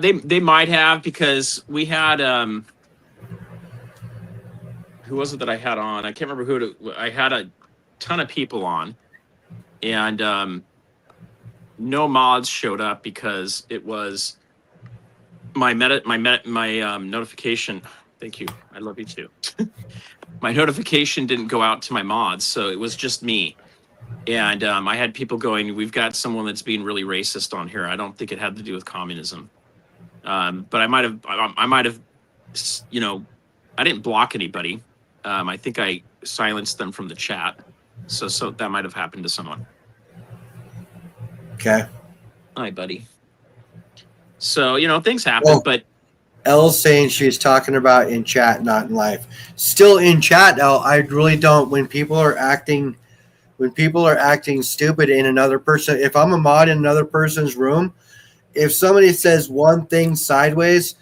They might have, because we had who was it that I had on? I can't remember I had a ton of people on, and no mods showed up because it was my notification. Thank you. I love you too. My notification didn't go out to my mods, so it was just me. And I had people going, "We've got someone that's being really racist on here." I don't think it had to do with communism, but I might have, you know, I didn't block anybody. I think I silenced them from the chat, so that might have happened to someone. Okay. Hi, buddy. So things happen, Well, but Elle's saying she's talking about in chat, not in live. Still in chat, Elle. I really don't. When people are acting stupid in another person, if I'm a mod in another person's room, if somebody says one thing sideways,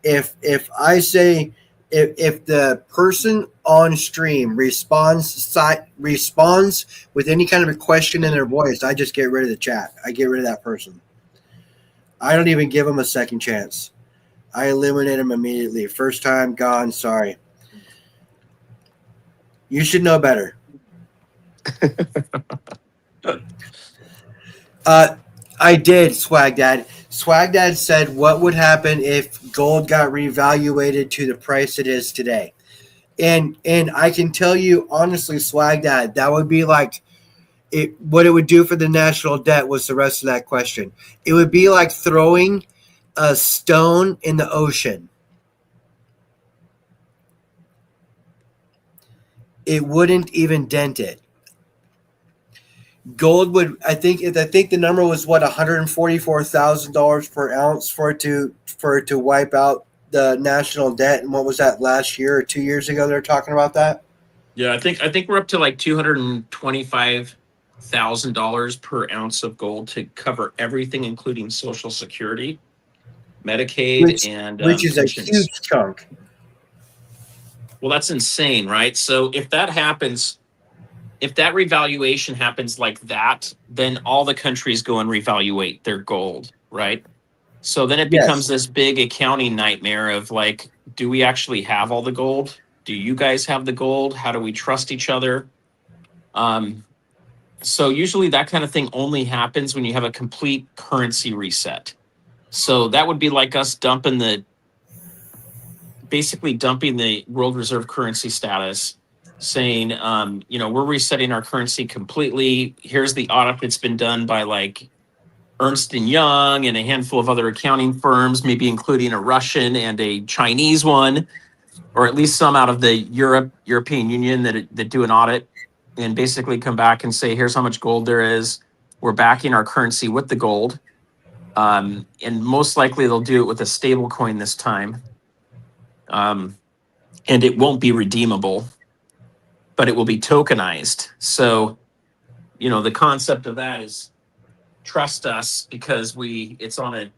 if I say if the person on stream responds with any kind of a question in their voice, I just get rid of the chat. I get rid of that person. I don't even give them a second chance. I eliminate them immediately. First time gone. Sorry. You should know better. I did, Swag Dad. Swag Dad said, "What would happen if gold got revaluated to the price it is today?" And I can tell you honestly, Swag Dad, that would be like it. What it would do for the national debt was the rest of that question. It would be like throwing a stone in the ocean. It wouldn't even dent it. Gold would, I think the number was what, $144,000 per ounce for it to wipe out the national debt. And what was that, last year or 2 years ago? They're talking about that. yeah, I think we're up to like $225,000 per ounce of gold to cover everything, including Social Security, Medicaid, which and which is a pensions. huge chunk. Well, that's insane, right? So if that happens, if that revaluation happens like that, then all the countries go and revaluate their gold, right? So then it becomes Yes. this big accounting nightmare of like, do we actually have all the gold? Do you guys have the gold? How do we trust each other? Um, so usually that kind of thing only happens when you have a complete currency reset. So that would be like us basically dumping the world reserve currency status, saying, we're resetting our currency completely. Here's the audit that's been done by like Ernst and Young and a handful of other accounting firms, maybe including a Russian and a Chinese one, or at least some out of the European Union that do an audit and basically come back and say, here's how much gold there is. We're backing our currency with the gold. And most likely they'll do it with a stable coin this time. And it won't be redeemable, but it will be tokenized. So, the concept of that is trust us because it's on a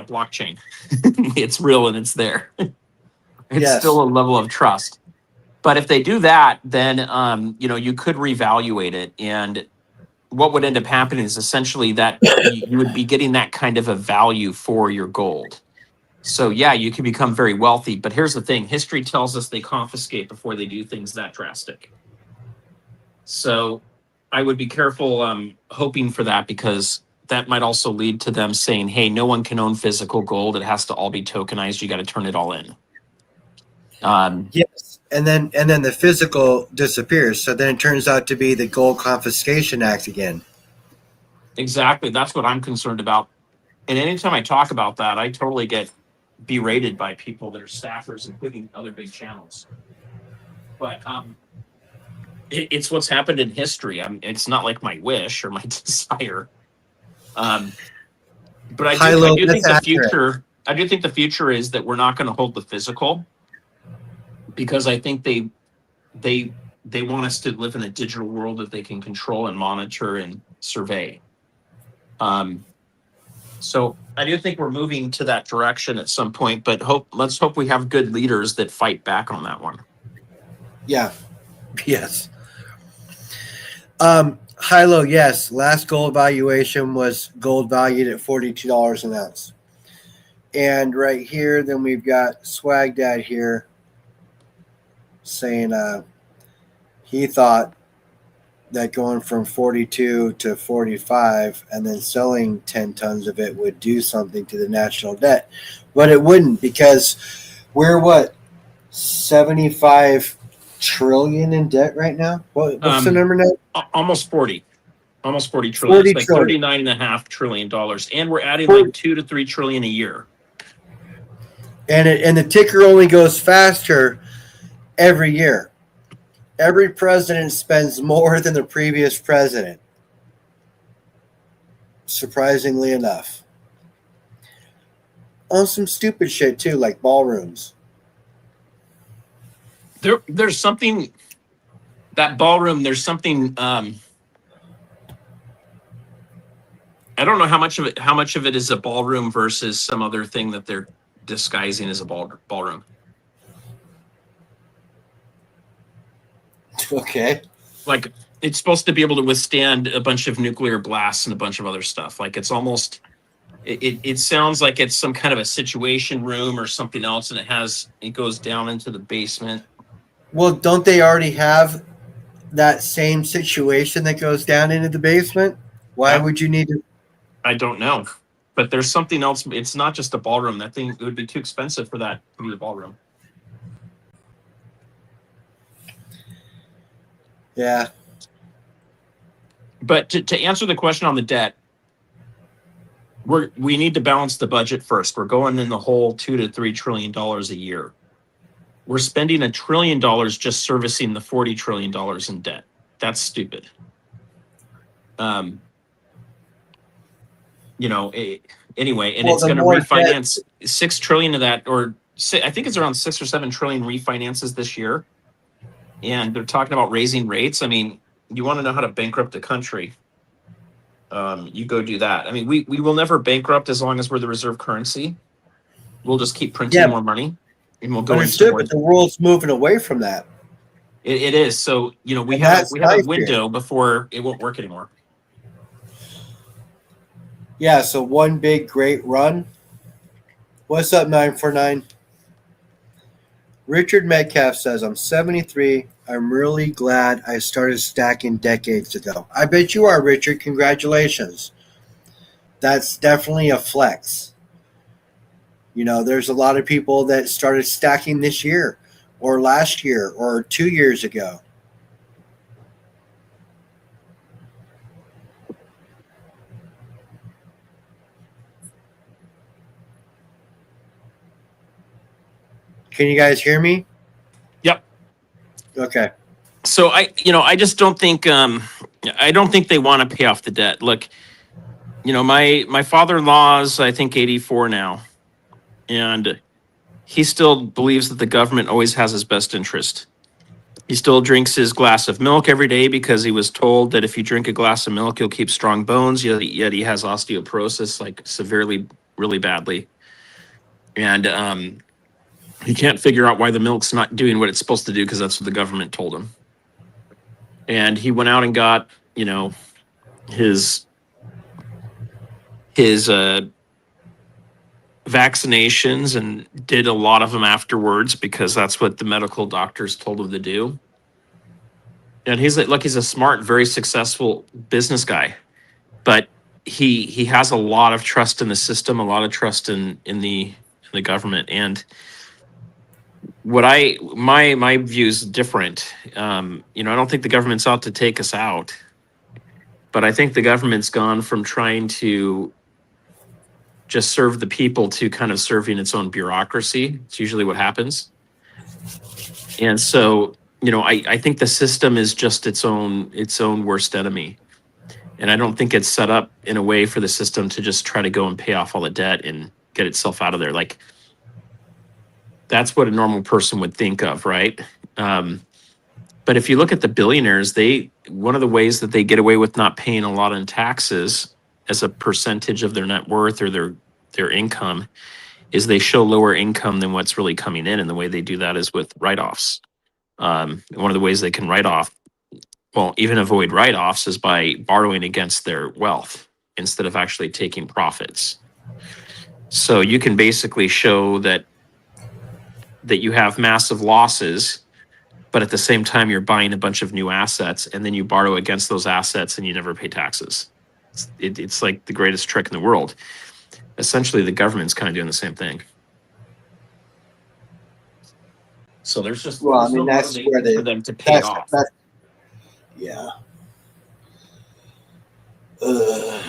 blockchain. It's real and it's there. It's Yes. still a level of trust. But if they do that, then you could revaluate it, and what would end up happening is essentially that you would be getting that kind of a value for your gold. So yeah, you can become very wealthy. But here's the thing: history tells us they confiscate before they do things that drastic. So I would be careful hoping for that, because that might also lead to them saying, hey, no one can own physical gold. It has to all be tokenized. You got to turn it all in. Yes. And then the physical disappears. So then it turns out to be the Gold Confiscation Act again. Exactly. That's what I'm concerned about. And anytime I talk about that, I totally get berated by people that are staffers, including other big channels. But it's what's happened in history. It's not like my wish or my desire. But I Hilo, do think that's the accurate. future. I do think the future is that we're not going to hold the physical, because I think they want us to live in a digital world that they can control and monitor and survey. So I do think we're moving to that direction at some point, but let's hope we have good leaders that fight back on that one. Yeah. Yes. Hilo, yes. Last gold valuation was gold valued at $42 an ounce. And right here, then we've got Swag Dad here saying he thought that going from 42 to 45 and then selling 10 tons of it would do something to the national debt. But it wouldn't, because we're what, 75 trillion in debt right now? What's the number now? Almost 40 trillion. 40 It's like trillion. $39.5 trillion. And we're adding 40. like 2 to 3 trillion a year. And the ticker only goes faster every year. Every president spends more than the previous president, surprisingly enough. On some stupid shit too, like ballrooms. There's something, that ballroom, there's something I don't know how much of it is a ballroom versus some other thing that they're disguising as a ballroom. Okay. Like, it's supposed to be able to withstand a bunch of nuclear blasts and a bunch of other stuff. Like, it's almost, it sounds like it's some kind of a situation room or something else, and it goes down into the basement. Well, don't they already have that same situation that goes down into the basement? Why would you need to? I don't know, but there's something else. It's not just a ballroom. That thing, it would be too expensive for that to be a ballroom. Yeah. But to answer the question on the debt, we need to balance the budget first. We're going in the whole $2 to $3 trillion a year. We're spending $1 trillion just servicing the $40 trillion in debt. That's stupid. Anyway, and it's going to refinance 6 trillion of that, or I think it's around 6 or 7 trillion refinances this year. And they're talking about raising rates. I mean, you want to know how to bankrupt a country? You go do that. I mean, we will never bankrupt as long as we're the reserve currency. We'll just keep printing more money, and we'll go into more. But the world's moving away from that. It is. So we have a window before it won't work anymore. Yeah. So one big great run. What's up, 949? Richard Metcalf says, I'm 73. I'm really glad I started stacking decades ago. I bet you are, Richard. Congratulations. That's definitely a flex. There's a lot of people that started stacking this year or last year or 2 years ago. Can you guys hear me? Yep. Okay. So I just don't think they want to pay off the debt. Look, my father-in-law is, I think, 84 now, and he still believes that the government always has his best interest. He still drinks his glass of milk every day because he was told that if you drink a glass of milk, you'll keep strong bones. Yet he has osteoporosis, like severely, really badly. And he can't figure out why the milk's not doing what it's supposed to do because that's what the government told him. And he went out and got, his vaccinations and did a lot of them afterwards because that's what the medical doctors told him to do. And he's a smart, very successful business guy, but he has a lot of trust in the system, a lot of trust in the government. And my view is different. I don't think the government's out to take us out, but I think the government's gone from trying to just serve the people to kind of serving its own bureaucracy. It's usually what happens. And so, I think the system is just its own worst enemy. And I don't think it's set up in a way for the system to just try to go and pay off all the debt and get itself out of there. Like, that's what a normal person would think of, right? But if you look at the billionaires, one of the ways that they get away with not paying a lot in taxes as a percentage of their net worth or their income is they show lower income than what's really coming in. And the way they do that is with write-offs. One of the ways they can even avoid write-offs is by borrowing against their wealth instead of actually taking profits. So you can basically show that you have massive losses, but at the same time, you're buying a bunch of new assets, and then you borrow against those assets and you never pay taxes. It's like the greatest trick in the world. Essentially, the government's kind of doing the same thing. So there's just Well, I mean, that's where for them to pay it off. Yeah. But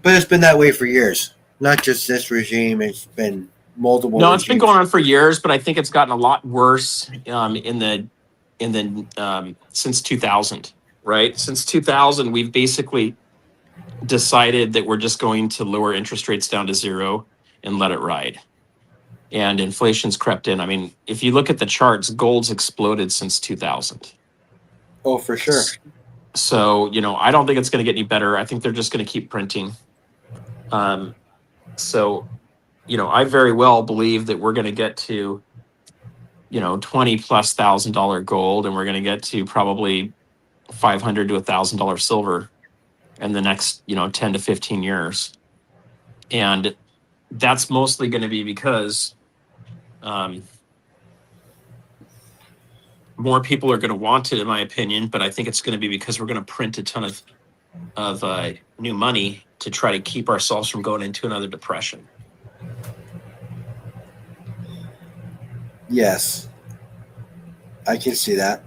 it's been that way for years. Not just this regime. It's been multiple. No, it's been going on for years, but I think it's gotten a lot worse since 2000. Right? Since 2000, we've basically decided that we're just going to lower interest rates down to zero and let it ride. And inflation's crept in. I mean, if you look at the charts, gold's exploded since 2000. Oh, for sure. So, I don't think it's going to get any better. I think they're just going to keep printing. So, I very well believe that we're going to get to, $20,000+ gold, and we're going to get to probably $500 to $1,000 silver in the next, 10 to 15 years. And that's mostly going to be because more people are going to want it, in my opinion, but I think it's going to be because we're going to print a ton of new money to try to keep ourselves from going into another depression. Yes, I can see that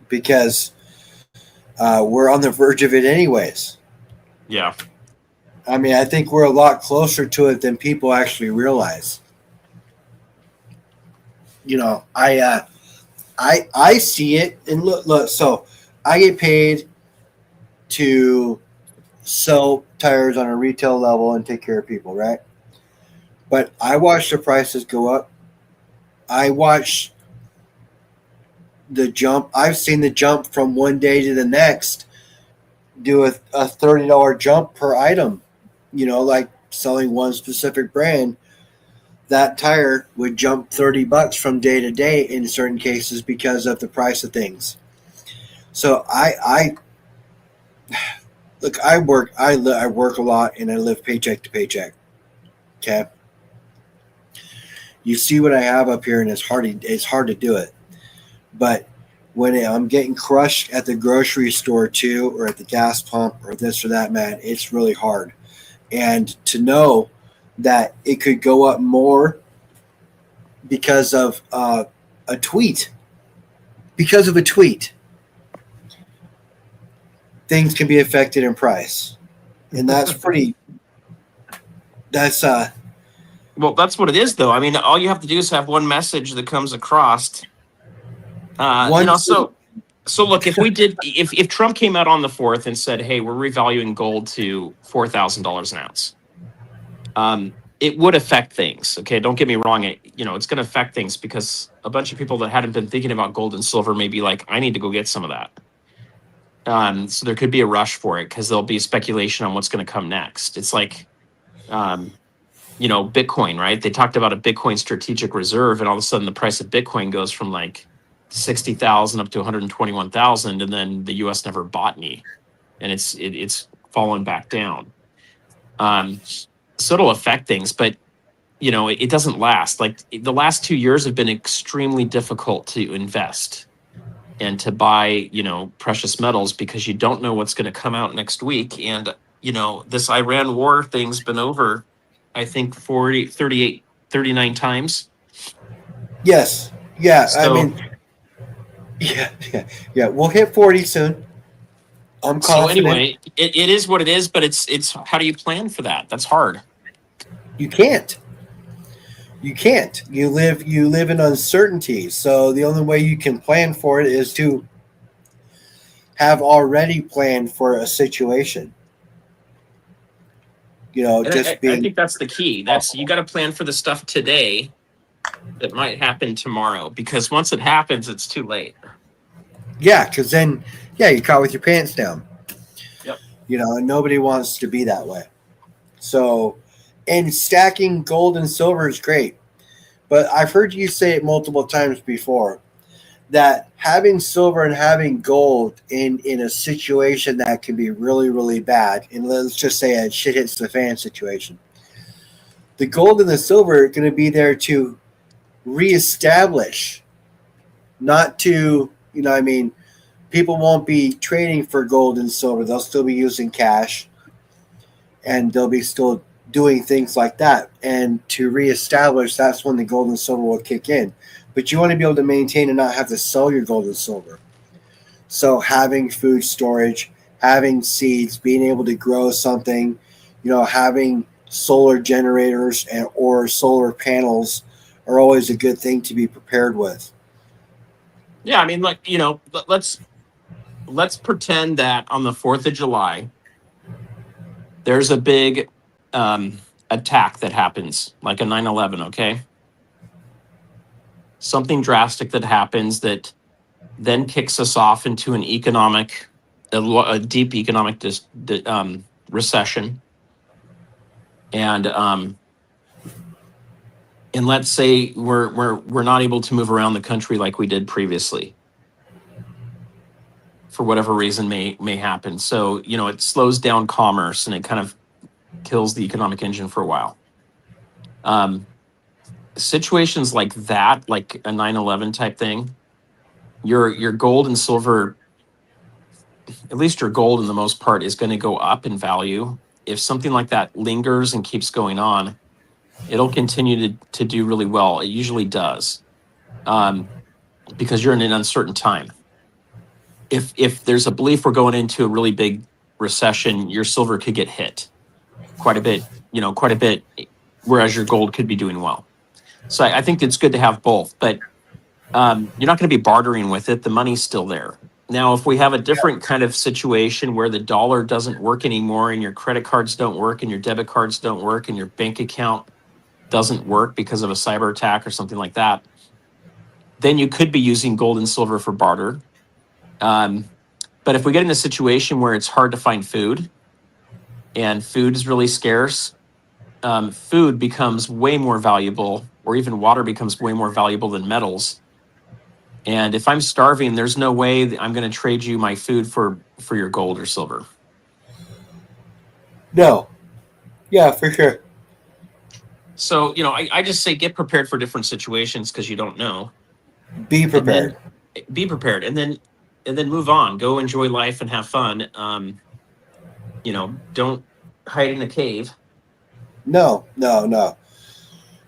because we're on the verge of it anyways. Yeah. I mean, I think we're a lot closer to it than people actually realize. I see it, and look. So I get paid to sell tires on a retail level and take care of people, right? But I watch the prices go up. I watch the jump. I've seen the jump from one day to the next. Do a $30 jump per item. Like selling one specific brand. That tire would jump $30 from day to day in certain cases because of the price of things. So I work a lot and I live paycheck to paycheck. Okay. You see what I have up here, and it's hard to do it. But when I'm getting crushed at the grocery store too, or at the gas pump or this or that, man, it's really hard. And to know that it could go up more because of a tweet. Because of a tweet, things can be affected in price. And that's well, that's what it is, though. I mean, all you have to do is have one message that comes across. So look, if Trump came out on the 4th and said, "Hey, we're revaluing gold to $4,000 an ounce," it would affect things. Okay, don't get me wrong. It's going to affect things because a bunch of people that hadn't been thinking about gold and silver may be like, "I need to go get some of that." So there could be a rush for it because there'll be speculation on what's going to come next. It's like, Bitcoin, right? They talked about a Bitcoin strategic reserve, and all of a sudden the price of Bitcoin goes from like 60,000 up to 121,000, and then the US never bought any, and it's fallen back down. So it'll affect things, but it doesn't last. Like the last 2 years have been extremely difficult to invest and to buy, precious metals, because you don't know what's going to come out next week. And, this Iran war thing's been over, I think 40, 38, 39 times. Yes. Yeah. I So, mean, yeah. We'll hit 40 soon. I'm so confident. anyway, it is what it is, but it's how do you plan for that? That's hard. You can't. You can't. You live in uncertainty. So the only way you can plan for it is to have already planned for a situation. And Just I being think that's the key. You got to plan for the stuff today that might happen tomorrow, because once it happens, it's too late. yeah, because then you're caught with your pants down. Yep. And nobody wants to be that way. So, and stacking gold and silver is great, but I've heard you say it multiple times before that having silver and having gold in a situation that can be really, really bad, and let's just say a shit hits the fan situation, the gold and the silver are going to be there to reestablish, not to, people won't be trading for gold and silver. They'll still be using cash, and they'll be still doing things like that. And to reestablish, that's when the gold and silver will kick in. But you want to be able to maintain and not have to sell your gold and silver. So having food storage, having seeds, being able to grow something, having solar generators or solar panels are always a good thing to be prepared with. Yeah, I mean, like, let's pretend that on the 4th of July there's a big attack that happens, like a 9/11, okay? Something drastic that happens that then kicks us off into a deep economic recession. And let's say we're not able to move around the country like we did previously, for whatever reason may happen. So, it slows down commerce and it kind of kills the economic engine for a while. Situations like that, like a 9/11 type thing, your gold and silver, at least your gold in the most part, is going to go up in value. If something like that lingers and keeps going on, it'll continue to do really well. It usually does, because you're in an uncertain time. If there's a belief we're going into a really big recession, your silver could get hit quite a bit, whereas your gold could be doing well. So I think it's good to have both, but you're not going to be bartering with it. The money's still there. Now, if we have a different kind of situation where the dollar doesn't work anymore, and your credit cards don't work, and your debit cards don't work, and your bank account doesn't work because of a cyber attack or something like that, then you could be using gold and silver for barter. But if we get in a situation where it's hard to find food and food is really scarce, food becomes way more valuable, or even water becomes way more valuable than metals. And if I'm starving, there's no way that I'm going to trade you my food for your gold or silver. No. Yeah, for sure. So, I just say get prepared for different situations, because you don't know. Be prepared. And then be prepared, and then move on. Go enjoy life and have fun. Don't hide in a cave. No.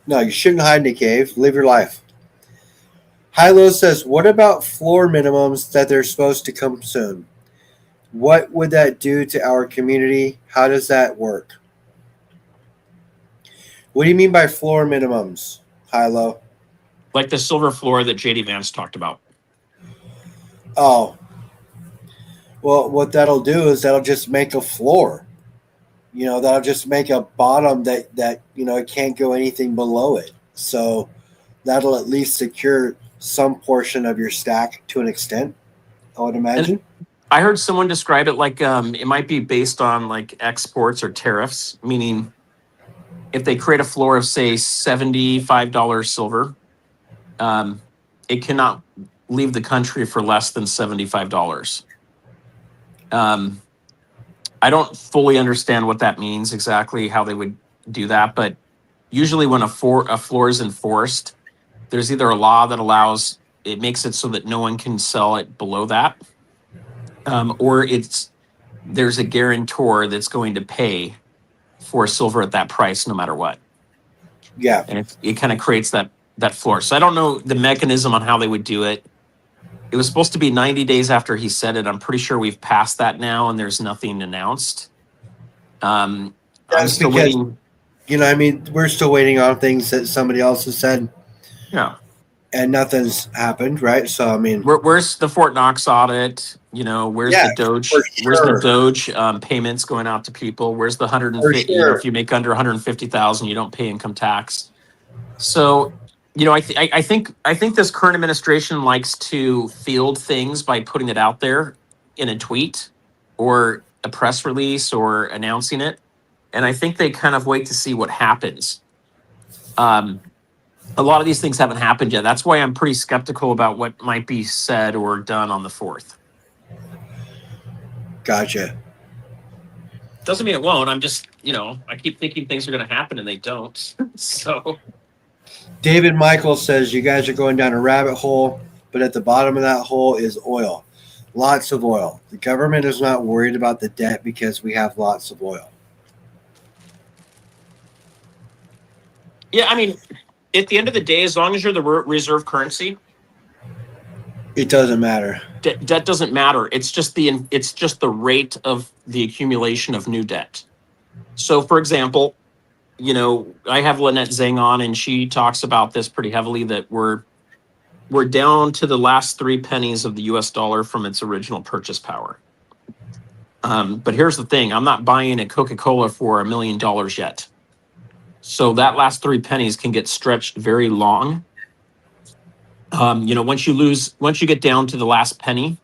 You shouldn't hide in a cave. Live your life. Hilo says, what about floor minimums that they're supposed to come soon? What would that do to our community? How does that work? What do you mean by floor minimums, Hilo? Like the silver floor that JD Vance talked about. Oh. Well, what that'll do is that'll just make a floor. That'll just make a bottom that it can't go anything below it. So that'll at least secure some portion of your stack to an extent, I would imagine. And I heard someone describe it like it might be based on like exports or tariffs, meaning if they create a floor of say $75 silver, it cannot leave the country for less than $75. I don't fully understand what that means exactly, how they would do that, but usually when a floor is enforced, there's either a law that allows it makes it so that no one can sell it below that, or there's a guarantor that's going to pay for silver at that price no matter what, Yeah. and it kind of creates that floor. So I don't know the mechanism on how they would do it. It was supposed to be 90 days after he said it. I'm pretty sure we've passed that now, and there's nothing announced. I'm That's still because, waiting. I mean, we're still waiting on things that somebody else has said, Yeah. and nothing's happened, right? So, I mean, Where's the Fort Knox audit? Where's yeah, the Doge? for Where's the sure. Doge payments going out to people? Where's the For 150? sure. If you make under 150,000, you don't pay income tax. So, I think this current administration likes to field things by putting it out there in a tweet or a press release or announcing it, and I think they kind of wait to see what happens. A lot of these things haven't happened yet. That's why I'm pretty skeptical about what might be said or done on the 4th. Gotcha. Doesn't mean it won't. I'm just, I keep thinking things are going to happen and they don't. So David Michael says you guys are going down a rabbit hole, but at the bottom of that hole is oil. Lots of oil. The government is not worried about the debt because we have lots of oil. yeah, I mean, at the end of the day, as long as you're the reserve currency, It doesn't matter. debt doesn't matter. It's just the rate of the accumulation of new debt. So, for example, I have Lynette Zhang on, and she talks about this pretty heavily, that we're down to the last 3 pennies of the US dollar from its original purchase power. But here's the thing. I'm not buying a Coca-Cola for $1 million yet. So that last 3 pennies can get stretched very long. Once you get down to the last penny,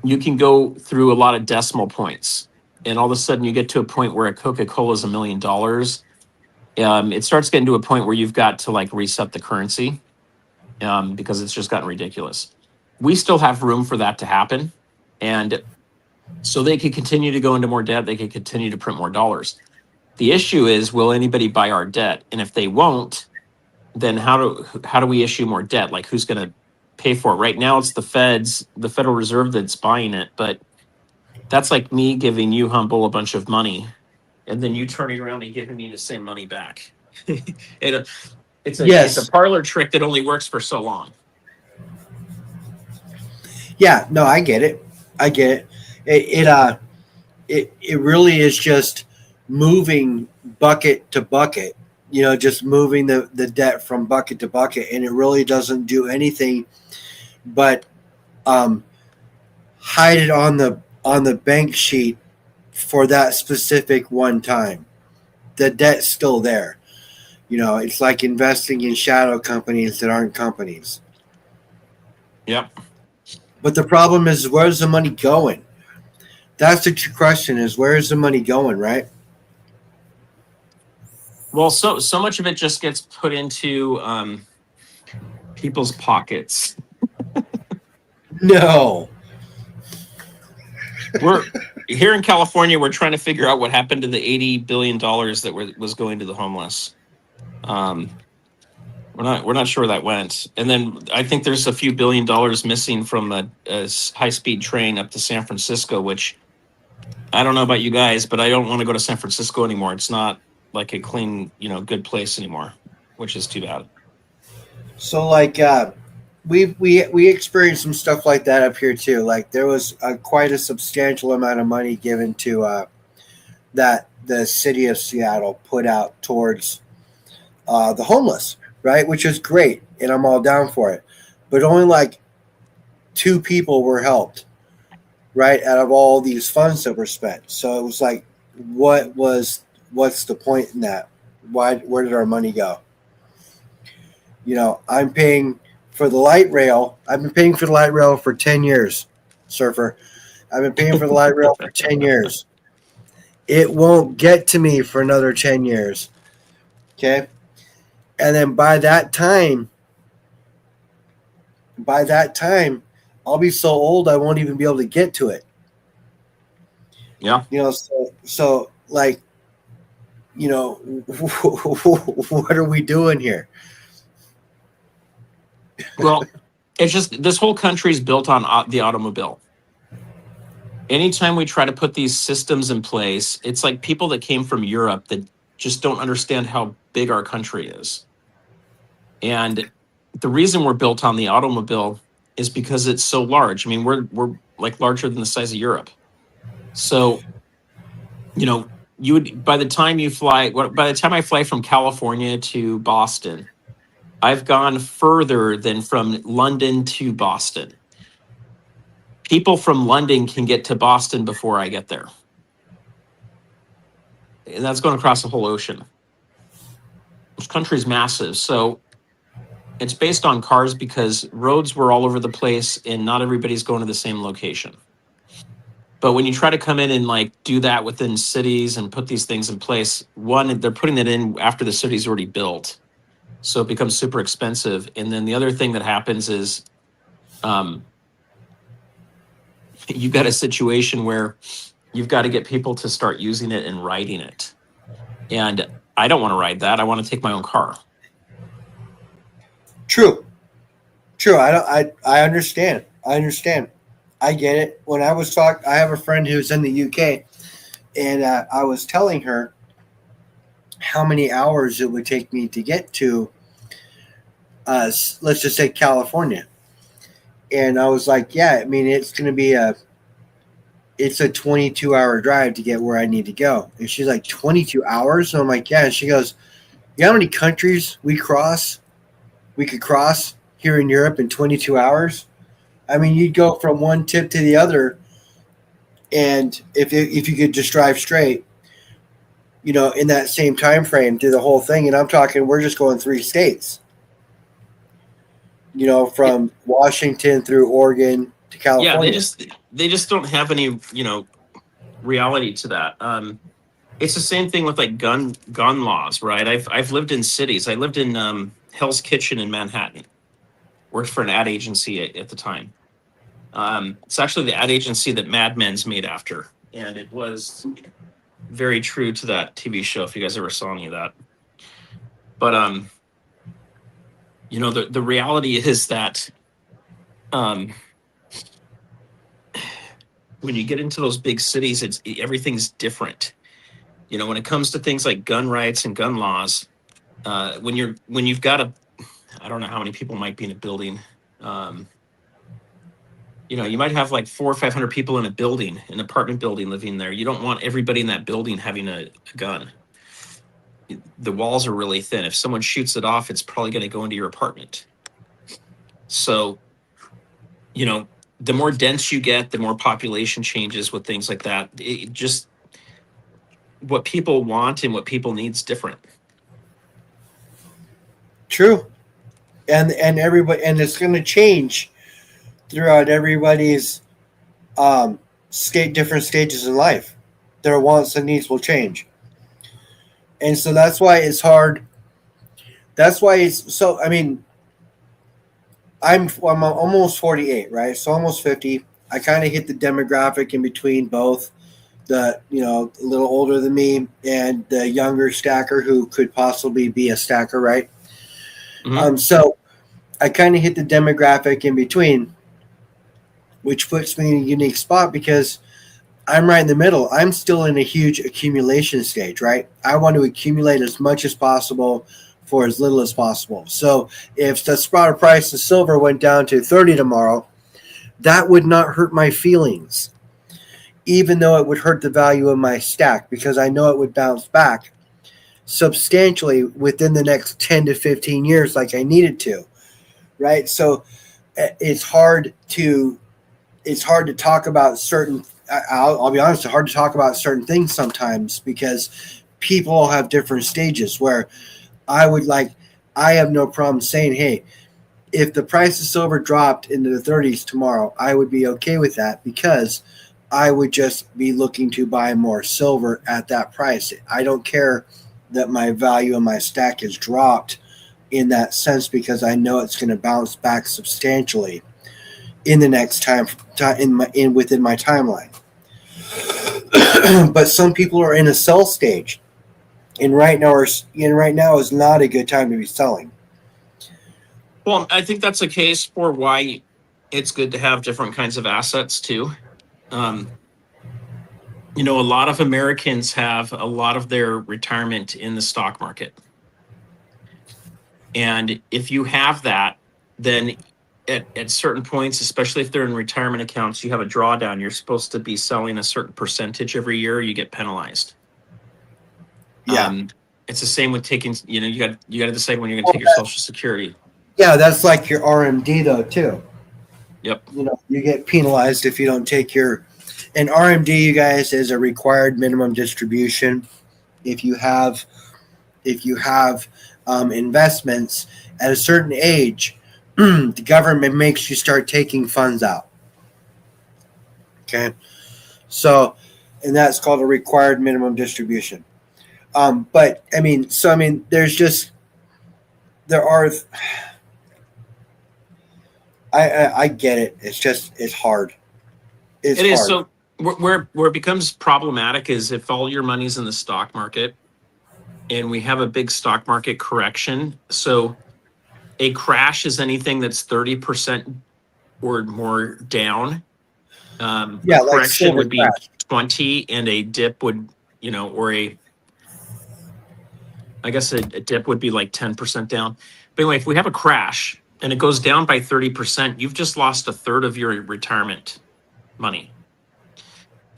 you can go through a lot of decimal points. And all of a sudden you get to a point where a Coca-Cola is $1 million. It starts getting to a point where you've got to reset the currency, because it's just gotten ridiculous. We still have room for that to happen. And so they could continue to go into more debt. They could continue to print more dollars. The issue is, will anybody buy our debt? And if they won't, then how do we issue more debt? Who's going to pay for it? Right now, it's the Federal Reserve that's buying it. But that's like me giving you, Humble, a bunch of money, and then you turning around and giving me the same money back. It's a parlor trick that only works for so long. Yeah, no, I get it. It really is just moving bucket to bucket, just moving the debt from bucket to bucket, and it really doesn't do anything but hide it on the bank sheet for that specific one time. The debt's still there. It's like investing in shadow companies that aren't companies. Yep. But the problem is, where's the money going? That's the true question, is where is the money going, right? Well, so much of it just gets put into people's pockets. No. We're here in California. We're trying to figure out what happened to the $80 billion that was going to the homeless. We're not sure where that went. And then I think there's a few $1 billion missing from a high-speed train up to San Francisco, which I don't know about you guys, but I don't want to go to San Francisco anymore. It's not like a clean, good place anymore, which is too bad. So we experienced some stuff like that up here too. There was quite a substantial amount of money given to that the city of Seattle put out towards the homeless, right? Which is great, and I'm all down for it. But only 2 people were helped, right, out of all these funds that were spent. So it was what's the point in that? Where did our money go? I'm paying for the light rail. I've been paying for the light rail for 10 years, Surfer. I've been paying for the light rail for 10 years. It won't get to me for another 10 years. Okay. And then by that time, I'll be so old I won't even be able to get to it. Yeah. So like, what are we doing here? Well, it's just this whole country is built on the automobile. Anytime we try to put these systems in place, it's like people that came from Europe that just don't understand how big our country is. And the reason we're built on the automobile is because it's so large. I mean, we're like larger than the size of Europe. So, you would by the time you fly, by the time I fly from California to Boston, I've gone further than from London to Boston. People from London can get to Boston before I get there. And that's going across the whole ocean. This country's massive. So it's based on cars because roads were all over the place and not everybody's going to the same location. But when you try to come in and like do that within cities and put these things in place, one, they're putting it in after the city's already built. So it becomes super expensive. And then the other thing that happens is you've got a situation where you've got to get people to start using it and riding it. And I don't want to ride that. I want to take my own car. True. I understand. I get it. When I was I have a friend who's in the UK, and I was telling her how many hours it would take me to get to, let's just say California. And I was like, yeah, I mean, it's going to be a 22-hour drive to get where I need to go. And she's like, 22 hours? And I'm like, yeah. And she goes, you know how many countries we could cross here in Europe in 22 hours? I mean, you'd go from one tip to the other, and if you could just drive straight, in that same time frame, do the whole thing. And I'm talking, we're just going 3 states. From Washington through Oregon to California. Yeah, they just don't have any, reality to that. It's the same thing with like gun laws, right? I've lived in cities. I lived in Hell's Kitchen in Manhattan. Worked for an ad agency at the time. It's actually the ad agency that Mad Men's made after, and it was very true to that TV show. If you guys ever saw any of that, but the reality is that when you get into those big cities, everything's different. When it comes to things like gun rights and gun laws, when you've got I don't know how many people might be in a building. You might have like 400 or 500 people in a building, an apartment building living there. You don't want everybody in that building having a gun. The walls are really thin. If someone shoots it off, it's probably going to go into your apartment. So, the more dense you get, the more population changes with things like that. It just what people want and what people need is different. True. And everybody, and it's going to change throughout everybody's different stages in life. Their wants and needs will change. And so that's why it's hard. That's why it's so, I mean, I'm almost 48, right? So almost 50. I kind of hit the demographic in between both the, a little older than me and the younger stacker who could possibly be a stacker, right? Mm-hmm. So I kind of hit the demographic in between, which puts me in a unique spot because I'm right in the middle. I'm still in a huge accumulation stage, right? I want to accumulate as much as possible for as little as possible. So if the spot price of silver went down to 30 tomorrow, that would not hurt my feelings, even though it would hurt the value of my stack, because I know it would bounce back substantially within the next 10 to 15 years like I needed to, right? So it's hard to talk about certain, I'll be honest, it's hard to talk about certain things sometimes because people all have different stages where I have no problem saying, hey, if the price of silver dropped into the 30s tomorrow, I would be okay with that because I would just be looking to buy more silver at that price. I don't care that my value in my stack has dropped in that sense because I know it's going to bounce back substantially in the next time in within my timeline. But some people are in a sell stage, and right now is not a good time to be selling. Well, I think that's a case for why it's good to have different kinds of assets too. Um, a lot of Americans have a lot of their retirement in the stock market. And if you have that, then at certain points, especially if they're in retirement accounts, you have a drawdown. You're supposed to be selling a certain percentage every year, you get penalized. Yeah. It's the same with taking, you got to decide when you're going to take your Social Security. Yeah, that's like your RMD though too. Yep. You get penalized if you don't take your. And RMD, you guys, is a required minimum distribution. If you have investments at a certain age, the government makes you start taking funds out. Okay, so and that's called a required minimum distribution. But there are. I get it. It's hard. It's It is. hard. So where it becomes problematic is if all your money's in the stock market and we have a big stock market correction. So a crash is anything that's 30% or more down. A Yeah, like correction silver would be crash. 20, and a dip would, I guess a dip would be like 10% down. But anyway, if we have a crash and it goes down by 30%, you've just lost a third of your retirement money.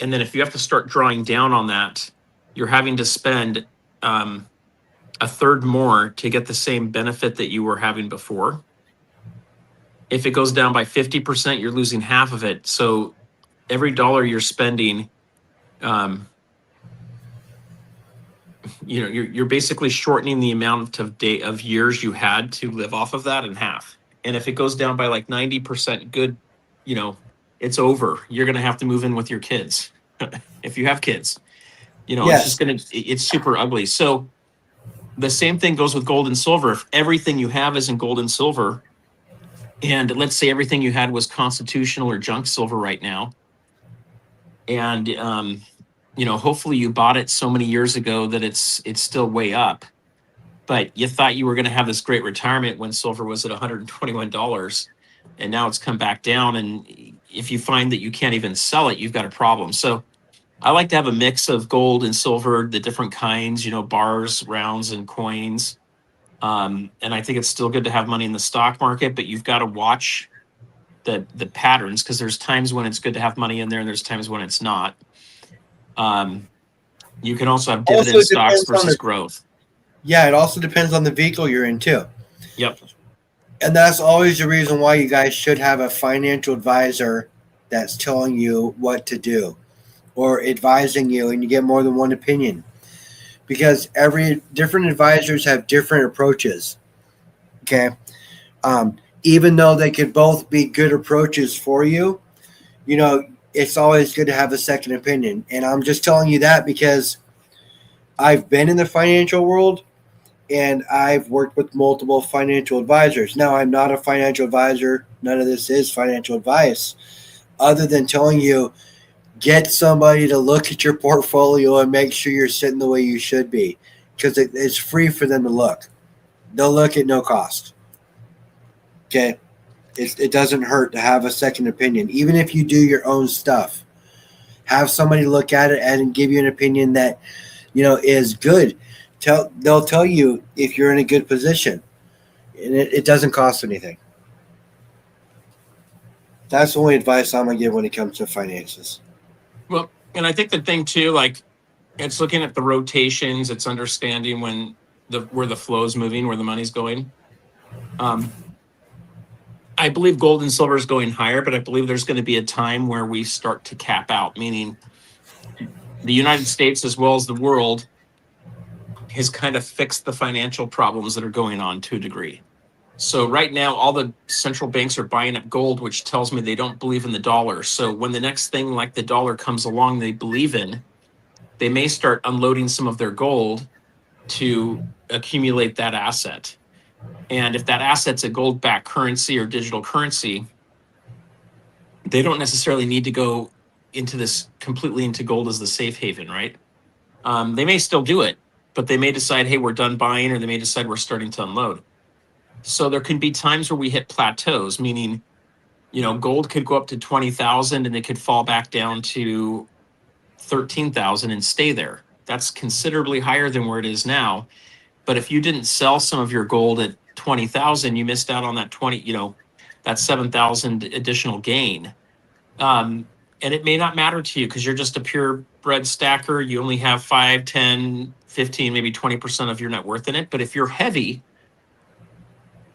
And then if you have to start drawing down on that, you're having to spend a third more to get the same benefit that you were having before. If it goes down by 50%, you're losing half of it. So every dollar you're spending, you're basically shortening the amount of years you had to live off of that in half. And if it goes down by like 90%, good, it's over. You're going to have to move in with your kids. If you have kids, Yes. it's super ugly. So the same thing goes with gold and silver. If everything you have is in gold and silver, and let's say everything you had was constitutional or junk silver right now, and hopefully you bought it so many years ago that it's still way up, but you thought you were going to have this great retirement when silver was at $121, and now it's come back down. And if you find that you can't even sell it, you've got a problem. So I like to have a mix of gold and silver, the different kinds, bars, rounds, and coins. And I think it's still good to have money in the stock market, but you've got to watch the patterns, because there's times when it's good to have money in there and there's times when it's not. You can also have dividend stocks versus growth. Yeah, it also depends on the vehicle you're in too. Yep. And that's always the reason why you guys should have a financial advisor that's telling you what to do or advising you, and you get more than one opinion, because every different advisors have different approaches. Okay. Even though they could both be good approaches for you, it's always good to have a second opinion. And I'm just telling you that because I've been in the financial world and I've worked with multiple financial advisors. Now, I'm not a financial advisor. None of this is financial advice, other than telling you, get somebody to look at your portfolio and make sure you're sitting the way you should be, because it's free for them to look. They'll look at no cost. Okay. It doesn't hurt to have a second opinion. Even if you do your own stuff, have somebody look at it and give you an opinion that, is good. They'll tell you if you're in a good position, and it doesn't cost anything. That's the only advice I'm going to give when it comes to finances. Well, and I think the thing too, like, it's looking at the rotations, it's understanding where the flow is moving, where the money's going. I believe gold and silver is going higher, but I believe there's going to be a time where we start to cap out, meaning the United States, as well as the world, has kind of fixed the financial problems that are going on to a degree. So right now, all the central banks are buying up gold, which tells me they don't believe in the dollar. So when the next thing like the dollar comes along they believe in, they may start unloading some of their gold to accumulate that asset. And if that asset's a gold-backed currency or digital currency, they don't necessarily need to go into this completely into gold as the safe haven, right? They may still do it, but they may decide, hey, we're done buying, or they may decide we're starting to unload. So there can be times where we hit plateaus, meaning, gold could go up to 20,000 and it could fall back down to 13,000 and stay there. That's considerably higher than where it is now. But if you didn't sell some of your gold at 20,000, you missed out on that that 7,000 additional gain. And it may not matter to you because you're just a purebred stacker. You only have 5, 10, 15, maybe 20% of your net worth in it. But if you're heavy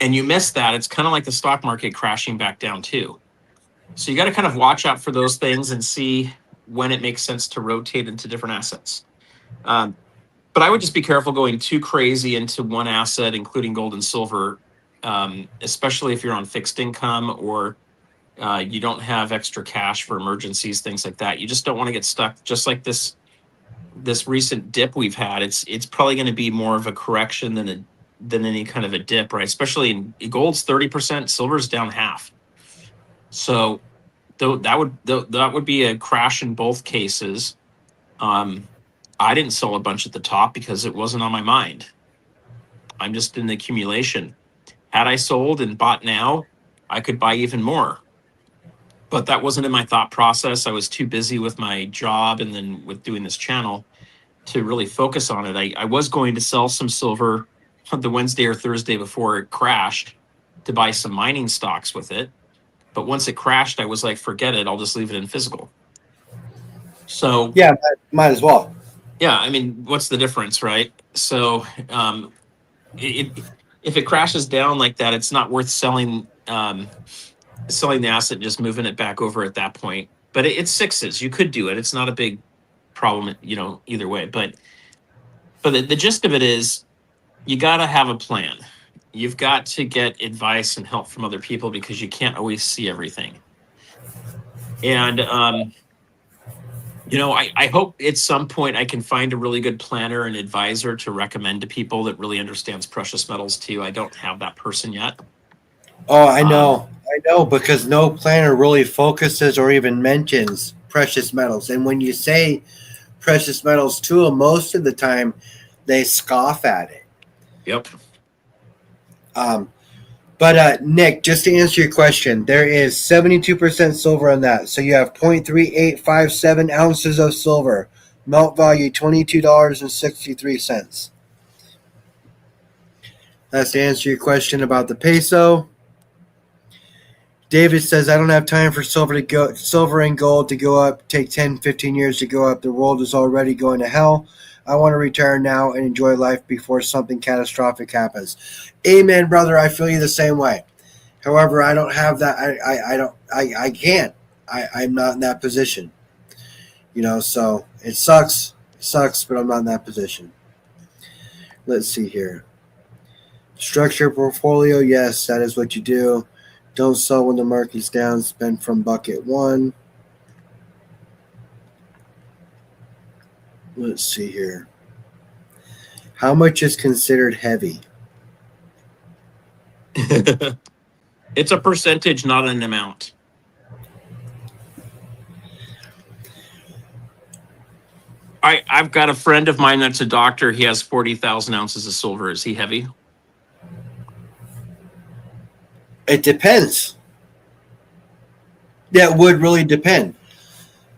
and you miss that, it's kind of like the stock market crashing back down too. So you got to kind of watch out for those things and see when it makes sense to rotate into different assets. But I would just be careful going too crazy into one asset, including gold and silver, especially if you're on fixed income or you don't have extra cash for emergencies, things like that. You just don't want to get stuck. Just like this recent dip we've had, it's probably going to be more of a correction than any kind of a dip, right? Especially in gold's 30%, silver's down half. So that would be a crash in both cases. I didn't sell a bunch at the top because it wasn't on my mind. I'm just in the accumulation. Had I sold and bought now, I could buy even more. But that wasn't in my thought process. I was too busy with my job and then with doing this channel to really focus on it. I was going to sell some silver the Wednesday or Thursday before it crashed to buy some mining stocks with it. But once it crashed, I was like, forget it. I'll just leave it in physical. So Yeah, might as well. Yeah, I mean, what's the difference, right? So if it crashes down like that, it's not worth selling the asset and just moving it back over at that point. But it's sixes. You could do it. It's not a big problem, either way. But the gist of it is you got to have a plan. You've got to get advice and help from other people because you can't always see everything. And I hope at some point I can find a really good planner and advisor to recommend to people that really understands precious metals too. I don't have that person yet. Oh, I know, because no planner really focuses or even mentions precious metals. And when you say precious metals to them, most of the time they scoff at it. Yep. But Nick, just to answer your question, there is 72% silver on that. So you have 0.3857 ounces of silver. Melt value $22.63. That's to answer your question about the peso. David says, I don't have time for silver and gold to go up, take 10, 15 years to go up. The world is already going to hell. I want to retire now and enjoy life before something catastrophic happens. Amen, brother. I feel you the same way. However, I don't have that. I can't. I'm not in that position. So it sucks. But I'm not in that position. Let's see here. Structure portfolio. Yes, that is what you do. Don't sell when the market's down. Spend from bucket one. Let's see here. How much is considered heavy? It's a percentage, not an amount. I've got a friend of mine that's a doctor. He has 40,000 ounces of silver. Is he heavy? It depends. That would really depend.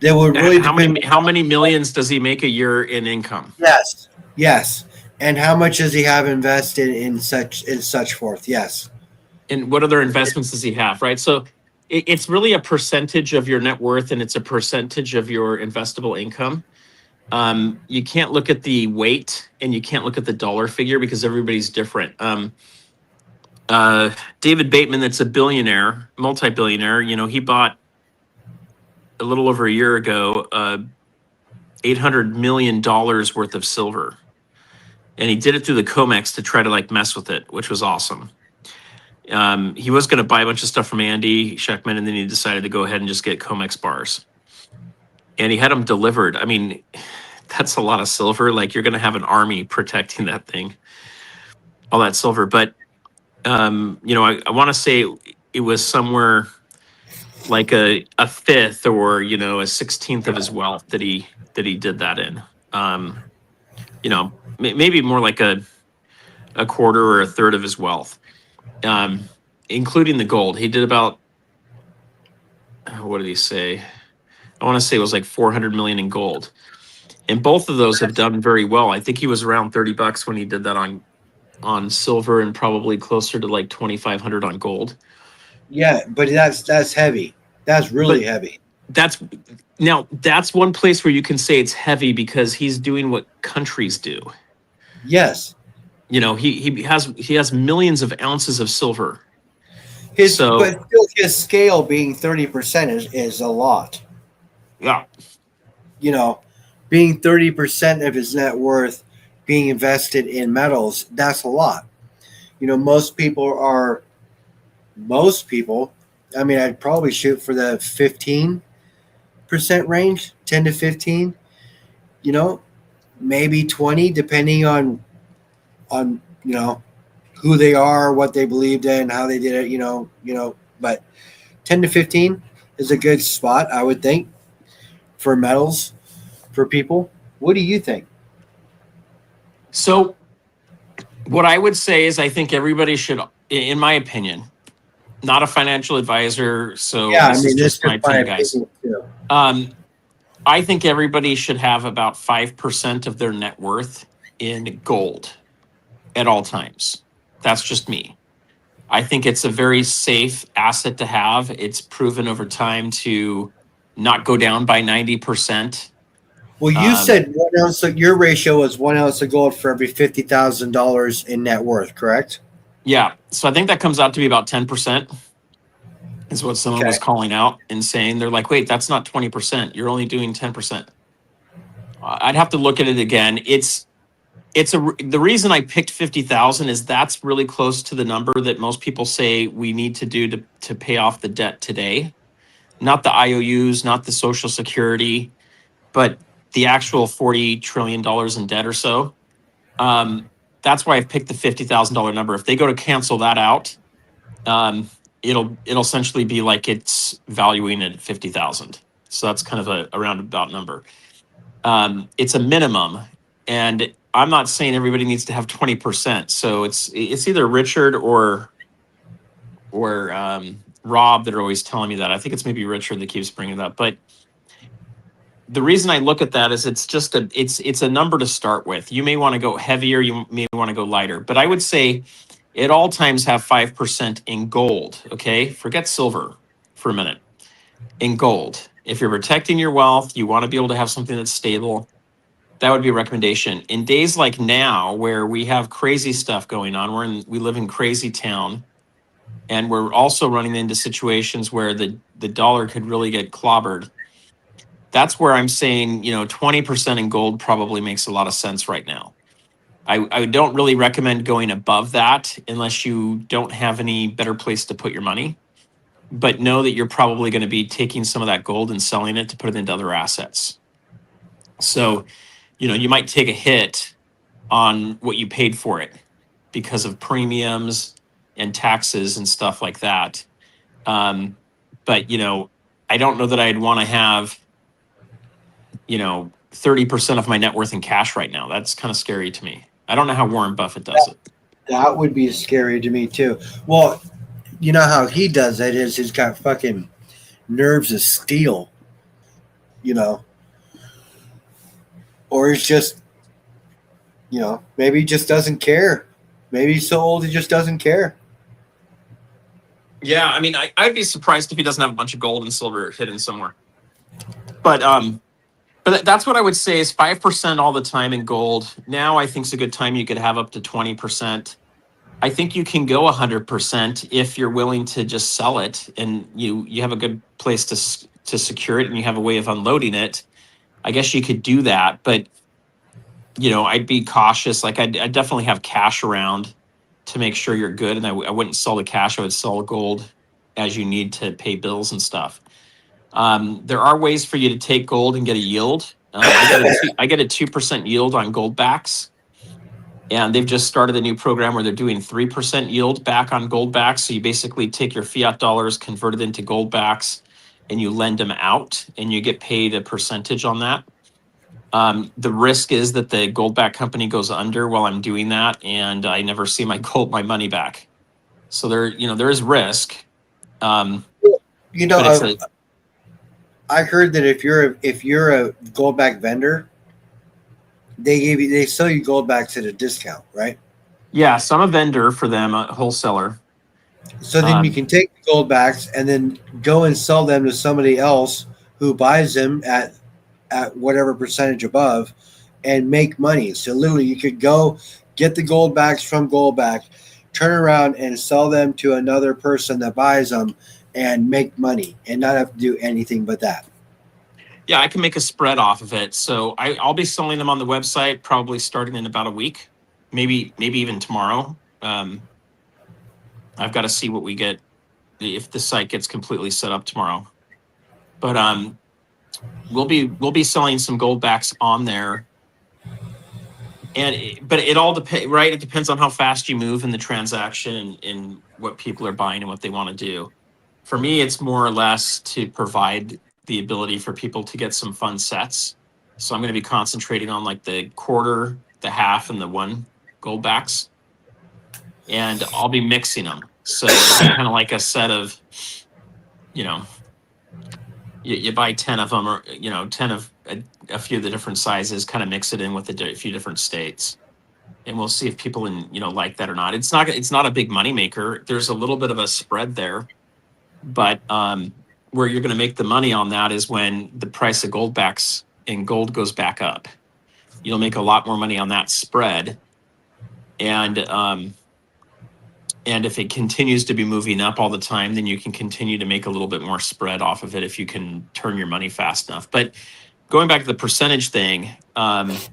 That would really depend. How many millions does he make a year in income? Yes. And how much does he have invested in such forth? Yes. And what other investments does he have, right? So it's really a percentage of your net worth and it's a percentage of your investable income. You can't look at the weight and you can't look at the dollar figure because everybody's different. David Bateman, that's a billionaire, multi-billionaire, he bought a little over a year ago, $800 million worth of silver. And he did it through the COMEX to try to mess with it, which was awesome. He was going to buy a bunch of stuff from Andy Sheckman, and then he decided to go ahead and just get COMEX bars. And he had them delivered. I mean, that's a lot of silver. Like you're going to have an army protecting that thing, all that silver. But I want to say it was somewhere like a fifth or a 16th of his wealth that he did that in. Maybe more like a quarter or a third of his wealth, including the gold. He did about what did he say? I want to say it was like 400 million in gold, and both of those have done very well. I think he was around $30 when he did that on silver, and probably closer to like 2,500 on gold. Yeah, but that's heavy. That's really But heavy. that's that's one place where you can say it's heavy because he's doing what countries do. Yes. He has millions of ounces of silver. But So still his scale being 30% is a lot. yeah, Being 30% of his net worth being invested in metals, that's a lot. Most people, I mean, I'd probably shoot for the 15% range, 10 to 15, maybe 20, depending on who they are, what they believed in, how they did it, but 10 to 15 is a good spot, I would think, for metals for people. What do you think? so what I would say is I think everybody should, in my opinion, not a financial advisor, so Yeah, I this is mean, this is just my just my opinion, guys. opinion too. Um, I think everybody should have about 5% of their net worth in gold at all times. That's just me. I think it's a very safe asset to have. It's proven over time to not go down by 90%. Well, you Um, said 1 ounce. Your ratio was 1 ounce of gold for every $50,000 in net worth, correct? yeah. So I think that comes out to be about 10%, is what someone Okay. was calling out and saying. They're like, wait, that's not 20%. You're only doing 10%. I'd have to look at it again. The reason I picked 50,000 is that's really close to the number that most people say we need to do to pay off the debt today. Not the IOUs, not the Social Security, but the actual $40 trillion in debt or so. That's why I've picked the $50,000 number. If they go to cancel that out, it'll essentially be like it's valuing it at 50,000. So that's kind of a roundabout number. It's a minimum, and I'm not saying everybody needs to have 20%. So it's either Richard or Rob that are always telling me that. I think it's maybe Richard that keeps bringing it up, but the reason I look at that is it's a number to start with. You may want to go heavier, you may want to go lighter, but I would say at all times have 5% in gold. Okay, forget silver for a minute. In gold, if you're protecting your wealth, you want to be able to have something that's stable. That would be a recommendation. In days like now, where we have crazy stuff going on, we live in crazy town, and we're also running into situations where the dollar could really get clobbered. That's where I'm saying, 20% in gold probably makes a lot of sense right now. I don't really recommend going above that unless you don't have any better place to put your money. But know that you're probably going to be taking some of that gold and selling it to put it into other assets. So, you might take a hit on what you paid for it because of premiums and taxes and stuff like that. But, I don't know that I'd want to have 30% of my net worth in cash right now. That's kind of scary to me. I don't know how Warren Buffett does it. That would be scary to me too. Well, you know how he does it is he's got fucking nerves of steel, you know, or he's just, maybe he just doesn't care. Maybe he's so old he just doesn't care. Yeah, I mean, I'd be surprised if he doesn't have a bunch of gold and silver hidden somewhere. But that's what I would say is 5% all the time in gold. Now I think it's a good time you could have up to 20%. I think you can go 100% if you're willing to just sell it and you have a good place to secure it and you have a way of unloading it. I guess you could do that, but I'd be cautious. Like I'd definitely have cash around to make sure you're good, and I wouldn't sell the cash. I would sell gold as you need to pay bills and stuff. There are ways for you to take gold and get a yield. I get a 2% yield on gold backs, and they've just started a new program where they're doing 3% yield back on gold backs. So you basically take your fiat dollars, convert it into gold backs, and you lend them out, and you get paid a percentage on that. The risk is that the gold back company goes under while I'm doing that, and I never see my money back. So there is risk. You know, But it's a I heard that if you're a gold back vendor, they sell you gold backs at a discount, right? yeah. So I'm a vendor for them, a wholesaler. So then you Um, can take the gold backs and then go and sell them to somebody else who buys them at whatever percentage above and make money. So literally you could go get the gold backs from Goldback, turn around and sell them to another person that buys them and make money and not have to do anything but that. yeah, I can make a spread off of it. So I'll be selling them on the website probably starting in about a week, maybe even tomorrow. I've got to see what we get if the site gets completely set up tomorrow. But we'll be selling some gold backs on there. But it all depends, right? It depends on how fast you move in the transaction and what people are buying and what they want to do. For me, it's more or less to provide the ability for people to get some fun sets. So I'm going to be concentrating on like the quarter, the half, and the one gold backs, and I'll be mixing them. So it'll be kind of like a set of, you know, you buy 10 of them, or 10 of a few of the different sizes, kind of mix it in with a few different states, and we'll see if people like that or not. It's not a big money maker. There's a little bit of a spread there, but where you're going to make the money on that is when the price of gold backs and gold goes back up. You'll make a lot more money on that spread, and if it continues to be moving up all the time, then you can continue to make a little bit more spread off of it if you can turn your money fast enough. But going back to the percentage thing, that's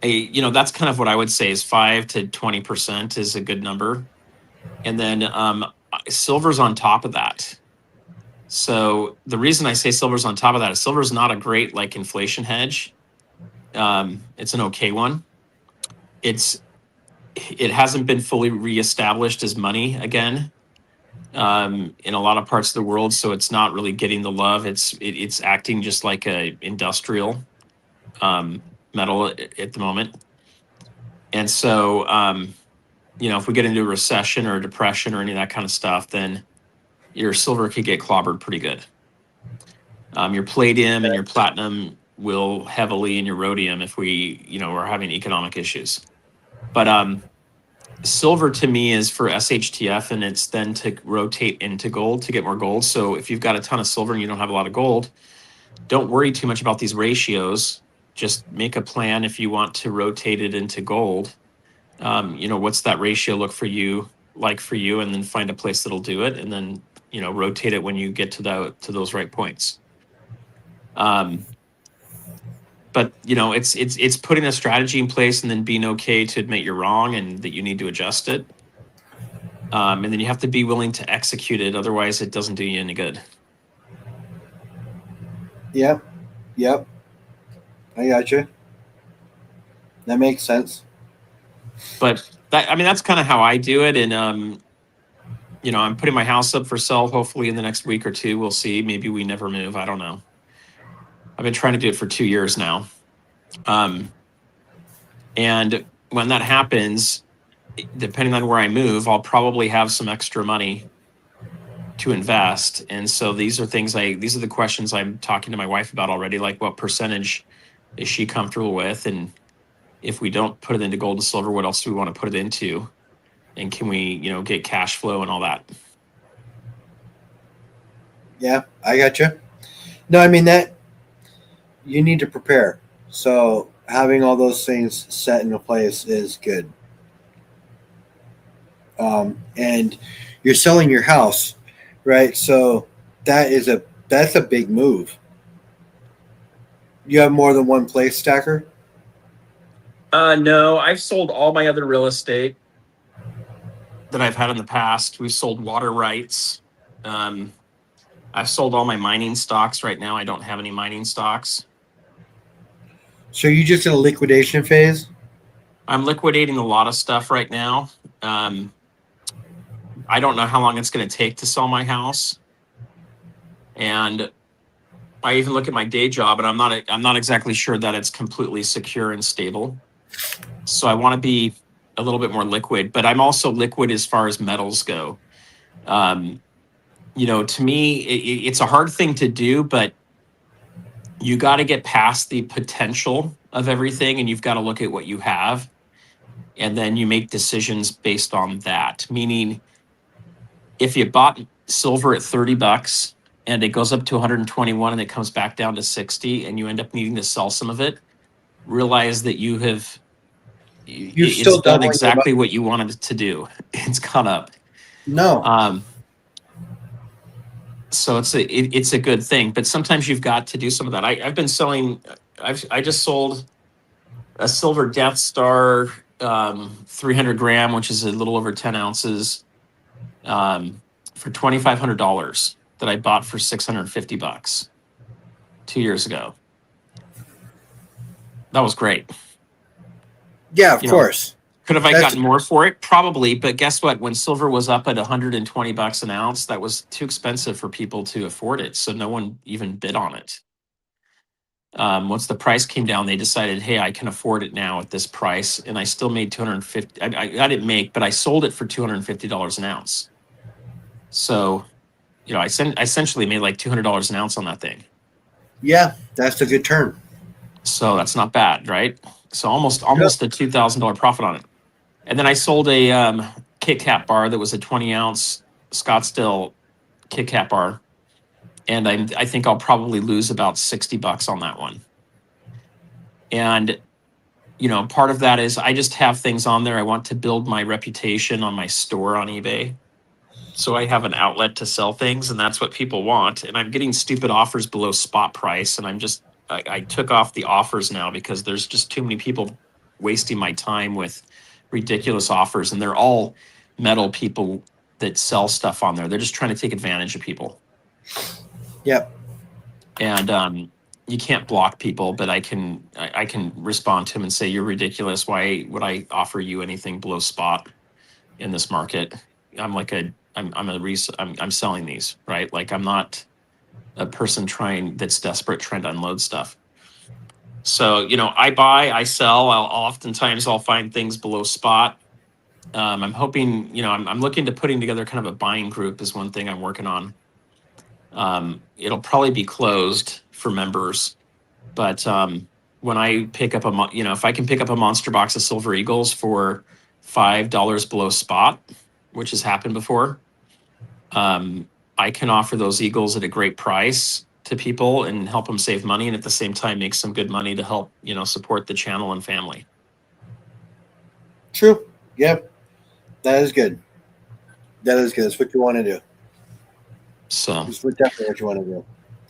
kind of what I would say is 5 to 20% is a good number, and then silver's on top of that. So the reason I say silver's on top of that is silver's not a great like inflation hedge. It's an okay one. It hasn't been fully reestablished as money again in a lot of parts of the world, so it's not really getting the love. It's acting just like a industrial metal at the moment, and so if we get into a recession or a depression or any of that kind of stuff, then your silver could get clobbered pretty good. Your palladium and your platinum will heavily, and your rhodium if we are having economic issues. But silver to me is for SHTF, and it's then to rotate into gold to get more gold. So if you've got a ton of silver and you don't have a lot of gold, don't worry too much about these ratios. Just make a plan if you want to rotate it into gold. What's that ratio look for you, and then find a place that'll do it, and then rotate it when you get to those right points. But it's putting a strategy in place and then being okay to admit you're wrong and that you need to adjust it. And then you have to be willing to execute it. Otherwise, it doesn't do you any good. Yep. I got you. That makes sense. But that's kind of how I do it. And I'm putting my house up for sale. Hopefully, in the next week or two, we'll see. Maybe we never move. I don't know. I've been trying to do it for 2 years now. And when that happens, depending on where I move, I'll probably have some extra money to invest. And so these are the questions I'm talking to my wife about already. Like, what percentage is she comfortable with? And if we don't put it into gold and silver, what else do we want to put it into? And can we, get cash flow and all that? Yeah, I got you. No, I mean that you need to prepare. So having all those things set into place is good. And you're selling your house, right? So that's a big move. You have more than one place, Stacker? No, I've sold all my other real estate that I've had in the past. We've sold water rights. I've sold all my mining stocks. Right now, I don't have any mining stocks. So you just in a liquidation phase? I'm liquidating a lot of stuff right now. I don't know how long it's going to take to sell my house, and I even look at my day job, and I'm not exactly sure that it's completely secure and stable. So I want to be a little bit more liquid, but I'm also liquid as far as metals go. Um, to me, it's a hard thing to do, but you got to get past the potential of everything, and you've got to look at what you have, and then you make decisions based on that. Meaning, if you bought silver at $30 and it goes up to 121 and it comes back down to 60 and you end up needing to sell some of it, realize that You've it's still done doubling your exactly money. what you wanted it to do. It's gone up. No. Um, so it's a good thing, but sometimes you've got to do some of that. I've been selling. I just sold a silver Death Star 300 gram, which is a little over 10 ounces, for $2,500 that I bought for $650 2 years ago. That was great. Yeah, of You know, course. could have I That's gotten more for it? Probably, but guess what? When silver was up at $120 an ounce, that was too expensive for people to afford it. So no one even bid on it. Once the price came down, they decided, hey, I can afford it now at this price, and I still made 250. I didn't make, but I sold it for $250 an ounce. So, I essentially made like $200 an ounce on that thing. yeah, that's a good turn. So that's not bad, right? So almost Yep. almost a $2,000 profit on it. And then I sold a Kit Kat bar that was a 20-ounce Scottsdale Kit Kat bar, and I think I'll probably lose about $60 on that one. And part of that is I just have things on there. I want to build my reputation on my store on eBay. So I have an outlet to sell things, and that's what people want. And I'm getting stupid offers below spot price, and I took off the offers now because there's just too many people wasting my time with ridiculous offers, and they're all metal people that sell stuff on there. They're just trying to take advantage of people. Yep. And you can't block people, but I can respond to them and say, you're ridiculous. Why would I offer you anything below spot in this market? I'm selling these, right? Like, I'm not a person that's desperate trying to unload stuff. So, I buy, I sell. I'll find things below spot. I'm hoping, I'm looking to putting together kind of a buying group is one thing I'm working on. It'll probably be closed for members, but when I pick up if I can pick up a monster box of Silver Eagles for $5 below spot, which has happened before, I can offer those Eagles at a great price to people and help them save money, and at the same time make some good money to help support the channel and family. True. Yep. That is good. That is good. That's what you want to do. So That's definitely what you want to do.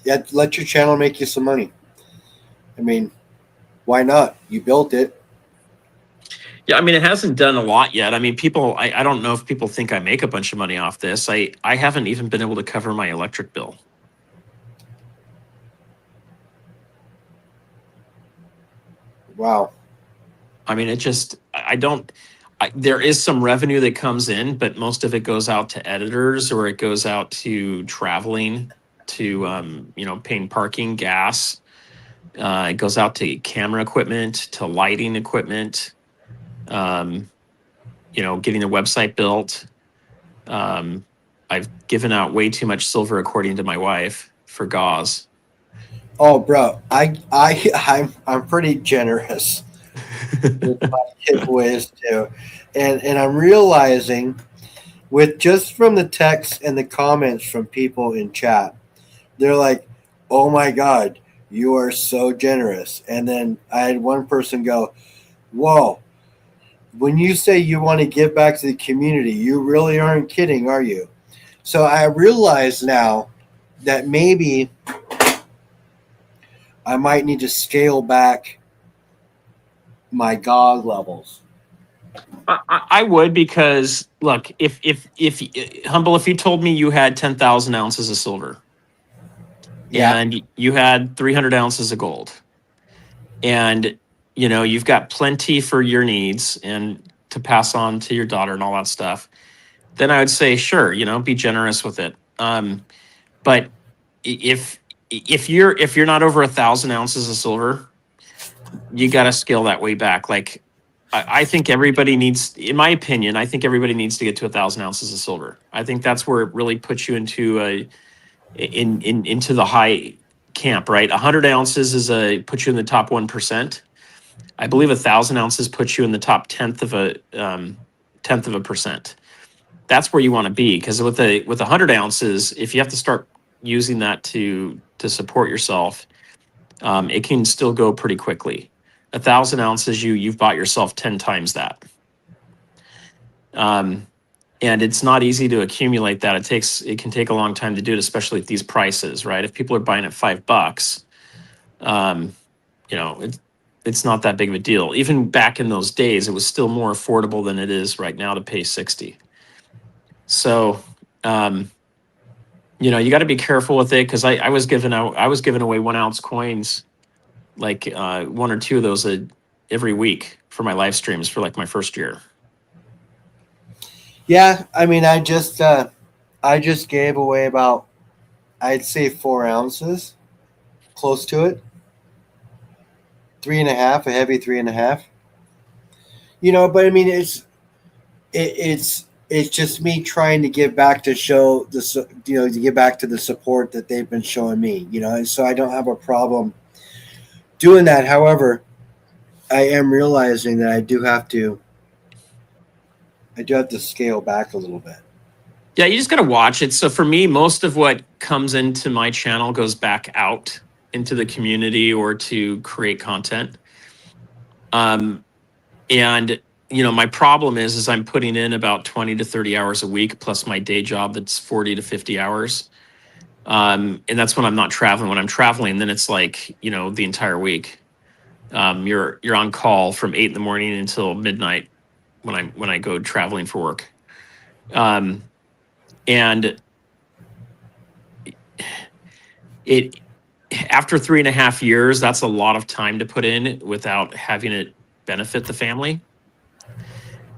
Yeah, let your channel make you some money. I mean, why not? You built it. yeah, I mean, it hasn't done a lot yet. I mean, I don't know if people think I make a bunch of money off this. I haven't even been able to cover my electric bill. Wow. I mean, there is some revenue that comes in, but most of it goes out to editors, or it goes out to traveling, to paying parking, gas. It goes out to camera equipment, to lighting equipment, getting the website built. I've given out way too much silver, according to my wife, for gauze. Oh, bro, I'm pretty generous with my giveaways too, and I'm realizing with just from the text and the comments from people in chat, they're like, "Oh my God, you are so generous." And then I had one person go, "Whoa, when you say you want to give back to the community, you really aren't kidding, are you?" So I realize now that maybe I might need to scale back my GOG levels. I would, because look, if Humble, if you told me you had 10,000 ounces of silver Yeah. and you had 300 ounces of gold, and you've got plenty for your needs and to pass on to your daughter and all that stuff, then I would say sure, be generous with it. But if if you're not over 1,000 ounces of silver, you got to scale that way back. Like I think everybody needs, in my opinion, I think everybody needs to get to 1,000 ounces of silver. I think that's where it really puts you into into the high camp, right? 100 ounces puts you in the top 1%. I believe 1,000 ounces puts you in the top tenth of a percent. That's where you want to be, because with 100 ounces, if you have to start using that to support yourself, it can still go pretty quickly. 1,000 ounces, you've bought yourself 10 times that. And it's not easy to accumulate that. It can take a long time to do it, especially at these prices, right? If people are buying at $5, it's not that big of a deal. Even back in those days, it was still more affordable than it is right now to pay 60. So, you got to be careful with it, because I was giving away 1 ounce coins, like one or two of those every week for my live streams for like my first year. Yeah, I mean, I just gave away about, I'd say, 4 ounces, close to it, 3.5, a heavy 3.5. But I mean, it's just me trying to give back to show to give back to the support that they've been showing me. And so I don't have a problem doing that. However, I am realizing that I do have to scale back a little bit. Yeah, you just got to watch it. So for me, most of what comes into my channel goes back out into the community or to create content. And my problem is I'm putting in about 20 to 30 hours a week plus my day job that's 40 to 50 hours. And that's when I'm not traveling. When I'm traveling, then it's like, the entire week. You're on call from 8 in the morning until midnight when I go traveling for work. And it after 3.5 years, that's a lot of time to put in without having it benefit the family.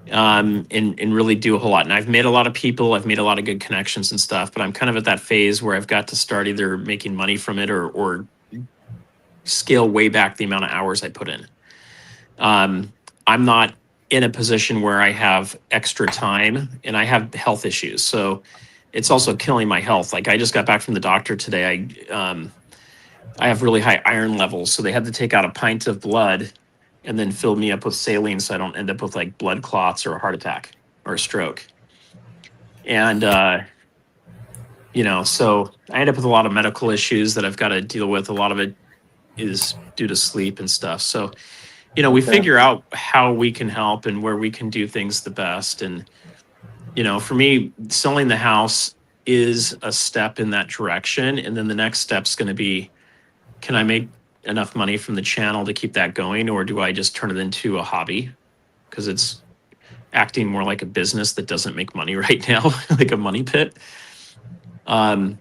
And really do a whole lot. And I've made a lot of people, I've made a lot of good connections and stuff, but I'm kind of at that phase where I've got to start either making money from it or scale way back the amount of hours I put in. I'm not in a position where I have extra time, and I have health issues. So it's also killing my health. Like I just got back from the doctor today. I have really high iron levels. So they had to take out a pint of blood and then fill me up with saline so I don't end up with like blood clots or a heart attack or a stroke. And, so I end up with a lot of medical issues that I've got to deal with. A lot of it is due to sleep and stuff. So, we figure out how we can help and where we can do things the best. And, for me, selling the house is a step in that direction. And then the next step's going to be, can I make enough money from the channel to keep that going? Or do I just turn it into a hobby? Because it's acting more like a business that doesn't make money right now, like a money pit. And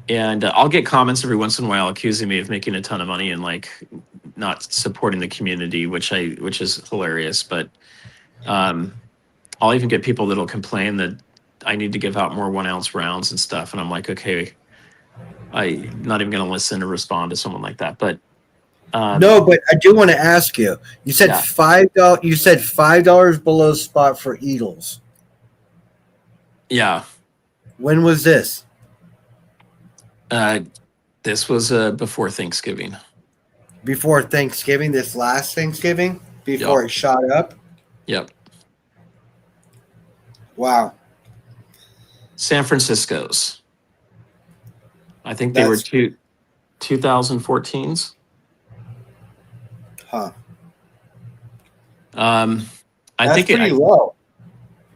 I'll get comments every once in a while accusing me of making a ton of money and like not supporting the community, which is hilarious. But I'll even get people that'll complain that I need to give out more 1 ounce rounds and stuff. And I'm like, okay, I'm not even going to listen or respond to someone like that. But no, but I do want to ask you. You said yeah. $5. You said $5 below spot for Eagles. Yeah. When was this? This was before Thanksgiving. Before Thanksgiving, this last Thanksgiving? Before Yep. it shot up? Yep. Wow. San Francisco's. I think they were 2014s. Huh. I That's think pretty low.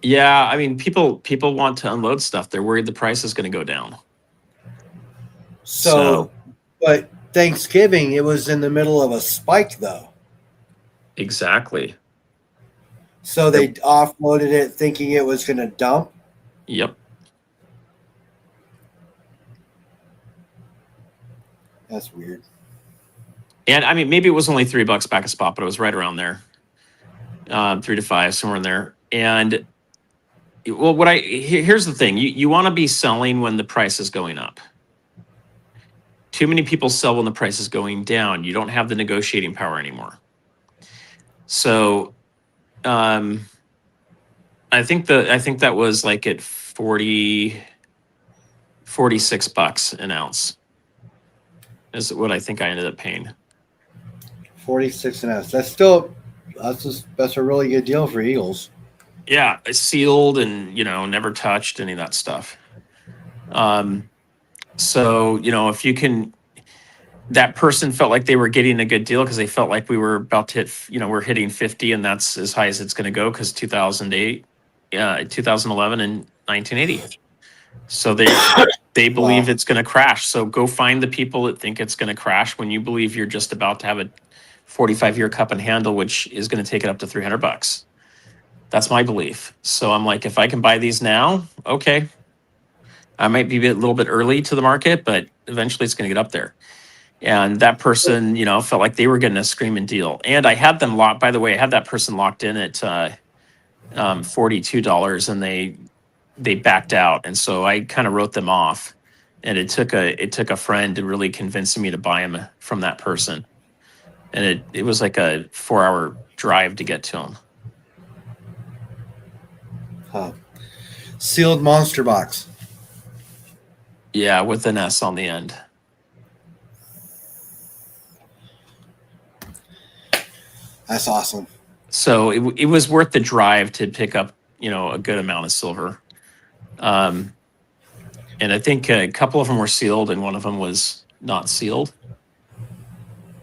Yeah, I mean, people want to unload stuff. They're worried the price is going to go down. So, but Thanksgiving, it was in the middle of a spike, though. Exactly. So they offloaded it thinking it was going to dump? Yep. That's weird. And I mean, maybe it was only $3 back a spot, but it was right around there, 3 to 5, somewhere in there. And well, here's the thing: you want to be selling when the price is going up. Too many people sell when the price is going down. You don't have the negotiating power anymore. So, I think that was like at 46 bucks an ounce is what I think I ended up paying. 46 an ounce. That's a really good deal for Eagles. Yeah, it's sealed and never touched any of that stuff. So if you can, that person felt like they were getting a good deal because they felt like we were about to hit, we're hitting 50 and that's as high as it's going to go because 2008, 2011 and 1980. So they believe Wow. it's going to crash. So go find the people that think it's going to crash when you believe you're just about to have a 45-year cup and handle, which is going to take it up to $300. That's my belief. So I'm like, if I can buy these now, okay. I might be a little bit early to the market, but eventually it's going to get up there. And that person, felt like they were getting a screaming deal. And I had them locked. By the way, I had that person locked in at $42, and they backed out. And so I kind of wrote them off. And it took a friend to really convince me to buy them from that person. And it was like a 4-hour drive to get to them. Huh. Sealed monster box. Yeah, with an S on the end. That's awesome. So it was worth the drive to pick up, a good amount of silver. And I think a couple of them were sealed and one of them was not sealed.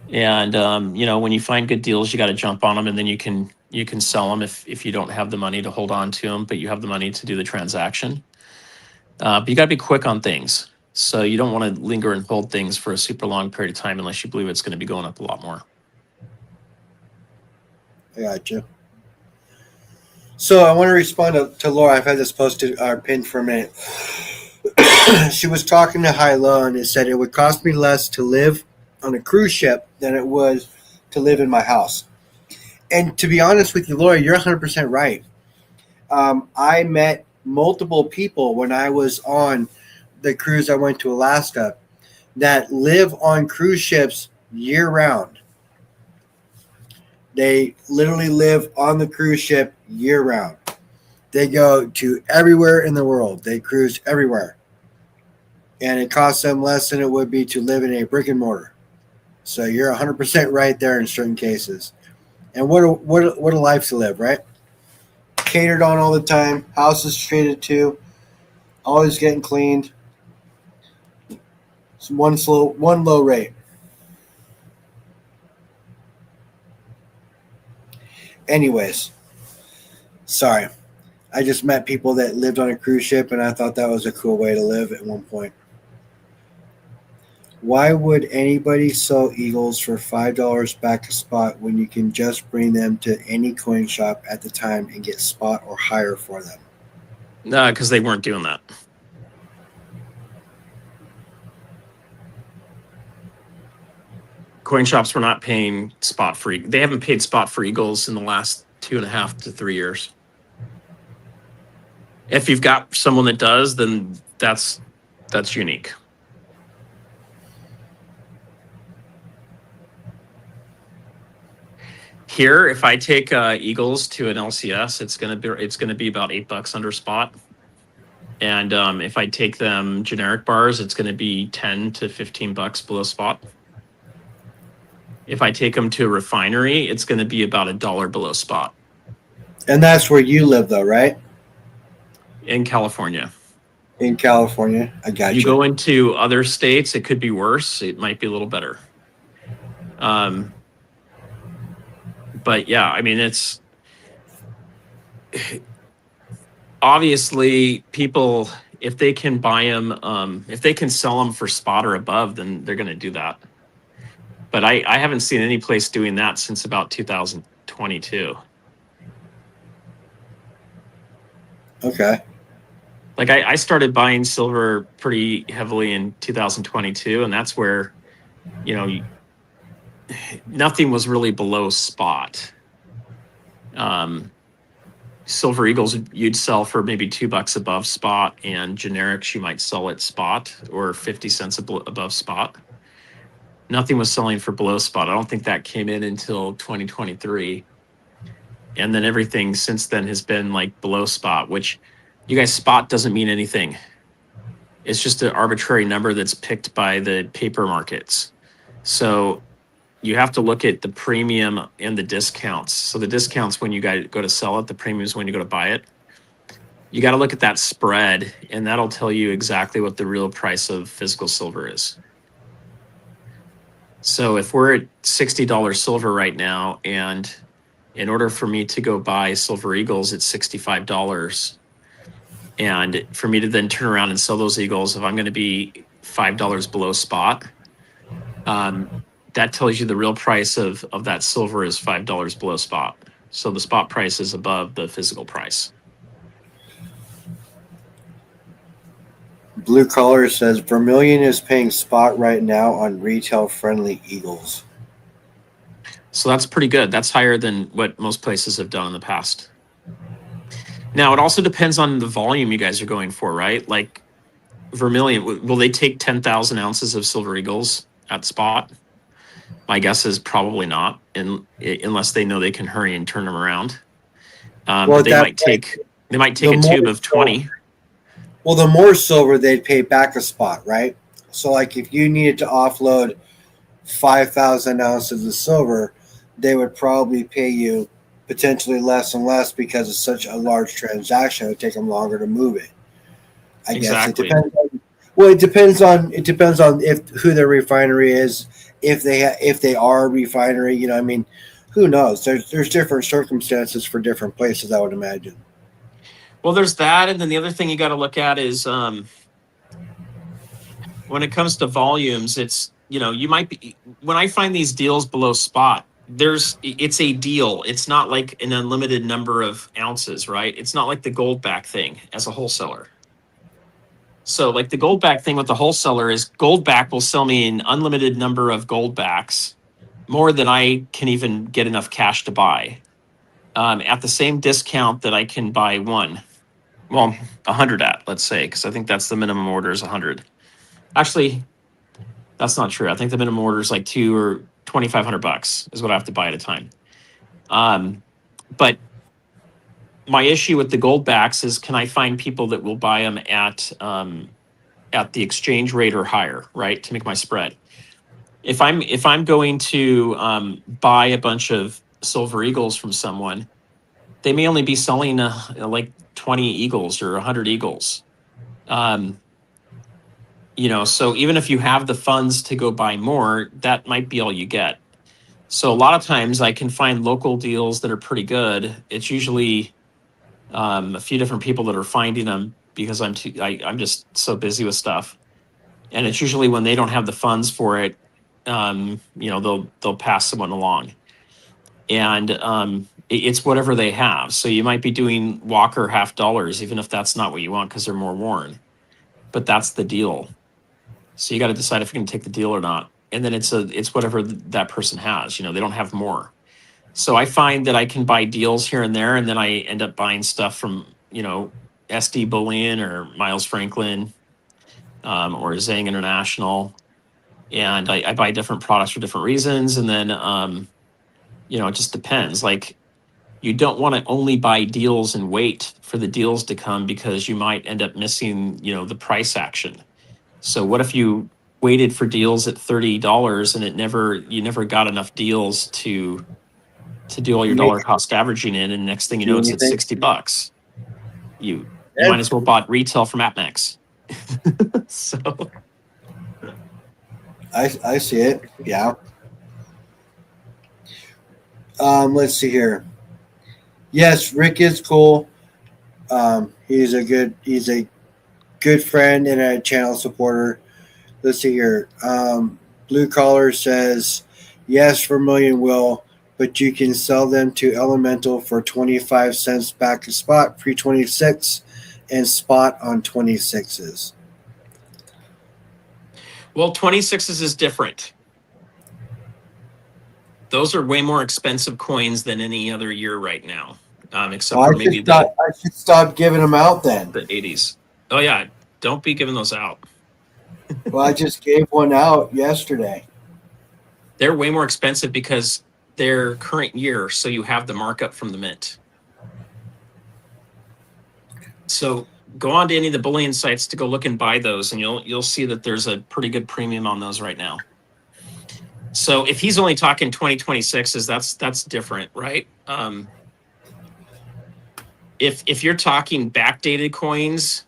And when you find good deals, you got to jump on them, and then you can sell them if you don't have the money to hold on to them, but you have the money to do the transaction. But you got to be quick on things. So you don't want to linger and hold things for a super long period of time unless you believe it's going to be going up a lot more. I got you. So I want to respond to Laura. I've had this posted or pinned for a minute. She was talking to High Low and it said it would cost me less to live on a cruise ship than it would to live in my house. And to be honest with you, Laura, you're 100% right. I met multiple people when I was on the cruise I went to Alaska that live on cruise ships year round. They literally live on the cruise ship year round. They go to everywhere in the world. They cruise everywhere. And it costs them less than it would be to live in a brick and mortar. So you're 100% right there in certain cases. And what a life to live, right? Catered on all the time. Houses treated to. Always getting cleaned. It's one low rate. Anyways, sorry. I just met people that lived on a cruise ship, and I thought that was a cool way to live at one point. Why would anybody sell Eagles for $5 back a spot when you can just bring them to any coin shop at the time and get spot or higher for them? No, because they weren't doing that. Coin shops were not paying spot for. They haven't paid spot for Eagles in the last 2.5 to 3 years. If you've got someone that does, then that's unique. Here, if I take Eagles to an LCS, it's gonna be about $8 under spot. And if I take them generic bars, it's going to be $10 to $15 below spot. If I take them to a refinery, it's going to be about $1 below spot. And that's where you live, though, right? In California. In California, I got you. You go into other states, it could be worse. It might be a little better. But yeah, I mean, it's obviously people, if they can buy them, if they can sell them for spot or above, then they're going to do that. But I haven't seen any place doing that since about 2022. Okay. Like I started buying silver pretty heavily in 2022, and that's where, nothing was really below spot. Silver Eagles you'd sell for maybe $2 above spot, and generics you might sell at spot or 50 cents above spot. Nothing was selling for below spot. I don't think that came in until 2023. And then everything since then has been like below spot, which you guys, spot doesn't mean anything. It's just an arbitrary number that's picked by the paper markets. So you have to look at the premium and the discounts. So the discounts when you go to sell it, the premiums when you go to buy it. You got to look at that spread, and that'll tell you exactly what the real price of physical silver is. So if we're at $60 silver right now, and in order for me to go buy Silver Eagles at $65, and for me to then turn around and sell those Eagles, if I'm going to be $5 below spot, that tells you the real price of that silver is $5 below spot. So the spot price is above the physical price. Blue Collar says Vermilion is paying spot right now on retail-friendly Eagles. So that's pretty good. That's higher than what most places have done in the past. Now, it also depends on the volume you guys are going for, right? Like Vermilion, will they take 10,000 ounces of Silver Eagles at spot? My guess is probably not, unless they know they can hurry and turn them around. But they might take a tube of 20. Well, the more silver, they'd pay back a spot, right? So, like, if you needed to offload 5,000 ounces of silver, they would probably pay you potentially less and less because it's such a large transaction. It would take them longer to move it. I Exactly. guess it depends on if who their refinery is, if they are a refinery. You know, I mean, who knows? There's different circumstances for different places, I would imagine. Well, there's that, and then the other thing you got to look at is when it comes to volumes, it's, you might be, when I find these deals below spot, it's a deal. It's not like an unlimited number of ounces, right? It's not like the gold back thing as a wholesaler. So like the gold back thing with the wholesaler is gold back will sell me an unlimited number of gold backs, more than I can even get enough cash to buy, at the same discount that I can buy one. Well, 100 at, let's say, because I think that's the minimum order is 100. Actually, that's not true. I think the minimum order is like $2,000 or $2,500 is what I have to buy at a time. But my issue with the gold backs is, can I find people that will buy them at the exchange rate or higher, right, to make my spread? If I'm going to buy a bunch of Silver Eagles from someone, they may only be selling like 20 Eagles or 100 Eagles. So even if you have the funds to go buy more, that might be all you get. So a lot of times I can find local deals that are pretty good. It's usually a few different people that are finding them because I'm just so busy with stuff. And it's usually when they don't have the funds for it, they'll pass someone along. And it's whatever they have. So you might be doing Walker $50, even if that's not what you want because they're more worn. But that's the deal. So you got to decide if you're going to take the deal or not. And then it's whatever that person has. They don't have more. So I find that I can buy deals here and there, and then I end up buying stuff from SD Bullion or Miles Franklin, or Zhang International, and I buy different products for different reasons. And then it just depends. Like, you don't want to only buy deals and wait for the deals to come because you might end up missing the price action. So what if you waited for deals at $30 and you never got enough deals to do all your dollar cost averaging in, and next thing you know, it's at $60. You might as well bought retail from AppMax. So I see it. Yeah. Let's see here. Yes, Rick is cool. He's a good friend and a channel supporter. Let's see here. Blue Collar says, yes, Vermilion will, but you can sell them to Elemental for 25 cents back to spot pre-26 and spot on 26s. Well, 26s is different. those are way more expensive coins than any other year right now, except Well, for maybe I should stop giving them out then. the 80s. Oh yeah, don't be giving those out. Well, I just gave one out yesterday. They're way more expensive because they're current year, so you have the markup from the mint. So go on to any of the bullion sites to go look and buy those, and you'll see that there's a pretty good premium on those right now. So if he's only talking 2026, that's different, right? If you're talking backdated coins,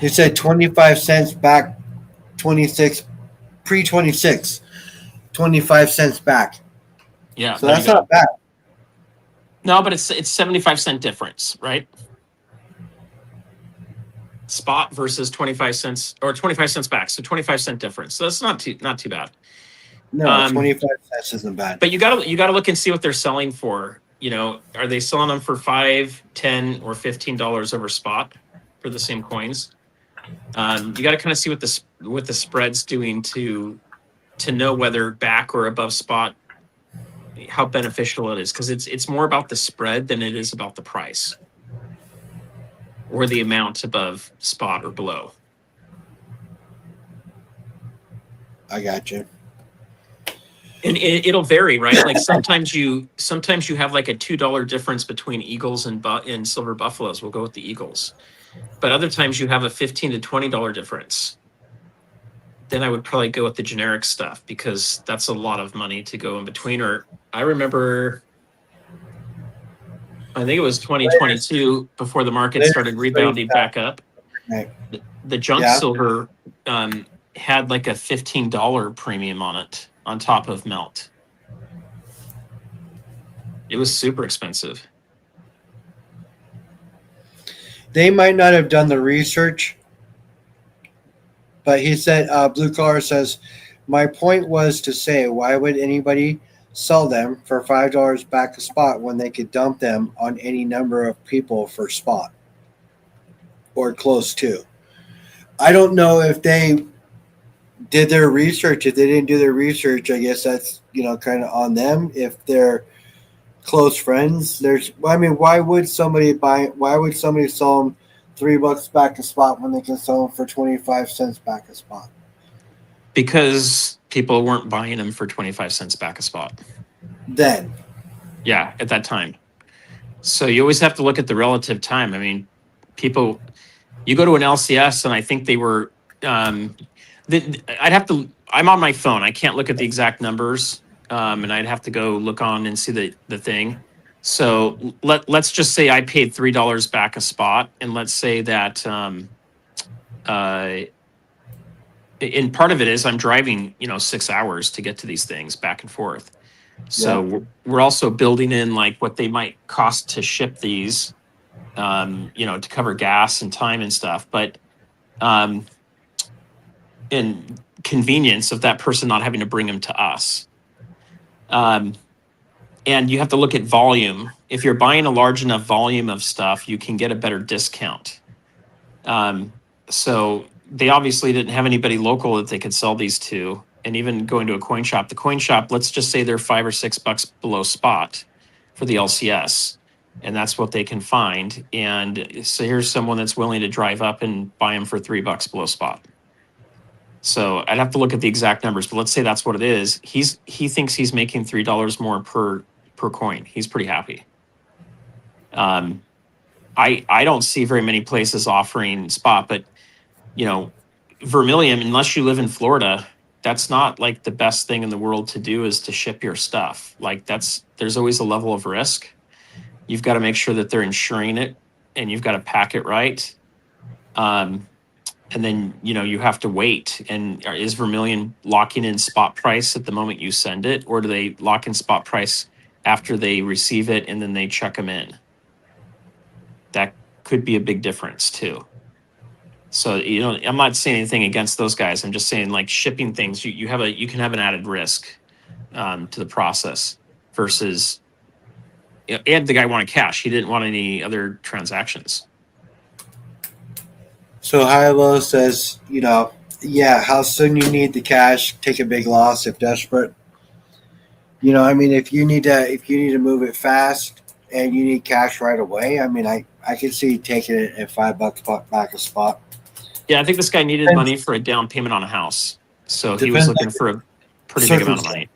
You said 25 cents back, 26 pre 26, 25 cents back. yeah, So there that's you go. not bad. No, but it's 75-cent difference, right? Spot versus 25 cents or 25 cents back, so 25-cent difference. So that's not too bad. No, 25 cents isn't bad. But you gotta look and see what they're selling for. You know, are they selling them for $5, $10, or $15 over spot for the same coins? You got to kind of see what the spread's doing to know whether back or above spot, how beneficial it is, because it's more about the spread than it is about the price or the amount above spot or below. I got you. And it'll vary, right? Like sometimes you have like a $2 difference between Eagles and Silver Buffaloes. We'll go with the Eagles. But other times you have a $15 to $20 difference. Then I would probably go with the generic stuff because that's a lot of money to go in between. Or I remember, I think it was 2022 before the market started rebounding back up. Right. The junk silver had like a $15 premium on it on top of melt. It was super expensive. They might not have done the research, but he said, Blue Collar says, my point was to say, why would anybody sell them for $5 back a spot when they could dump them on any number of people for spot or close to? I don't know if they did their research. If they didn't do their research, I guess that's, kind of on them. If they're close friends, why would somebody sell them $3 back a spot when they can sell them for 25 cents back a spot? Because people weren't buying them for 25 cents back a spot. Then. Yeah, at that time. So you always have to look at the relative time. I mean, people, you go to an LCS and I think they were, I'm on my phone. I can't look at the exact numbers. And I'd have to go look on and see the thing. So let's just say I paid $3 back a spot, and let's say that and part of it is I'm driving 6 hours to get to these things back and forth. So we're also building in like what they might cost to ship these, to cover gas and time and stuff. But and convenience of that person not having to bring them to us. And you have to look at volume. If you're buying a large enough volume of stuff, you can get a better discount. So they obviously didn't have anybody local that they could sell these to. And even going to a coin shop, the coin shop, let's just say they're $5 or $6 below spot for the LCS. And that's what they can find. And so here's someone that's willing to drive up and buy them for $3 below spot. So I'd have to look at the exact numbers, but let's say that's what it is. He thinks he's making $3 more per coin. He's pretty happy. I don't see very many places offering spot, but Vermilion, unless you live in Florida, that's not like the best thing in the world to do is to ship your stuff. Like there's always a level of risk. You've got to make sure that they're insuring it and you've got to pack it right. And then, you have to wait. And is Vermilion locking in spot price at the moment you send it? Or do they lock in spot price after they receive it and then they check them in? That could be a big difference too. So, I'm not saying anything against those guys. I'm just saying like shipping things, you can have an added risk to the process versus, and the guy wanted cash. He didn't want any other transactions. So Hilo says, how soon you need the cash, take a big loss if desperate. I mean, if you need to move it fast and you need cash right away, I mean, I can see taking it at $5 back a spot. Yeah, I think this guy needed money for a down payment on a house, so he was Depends looking for a pretty big amount of money.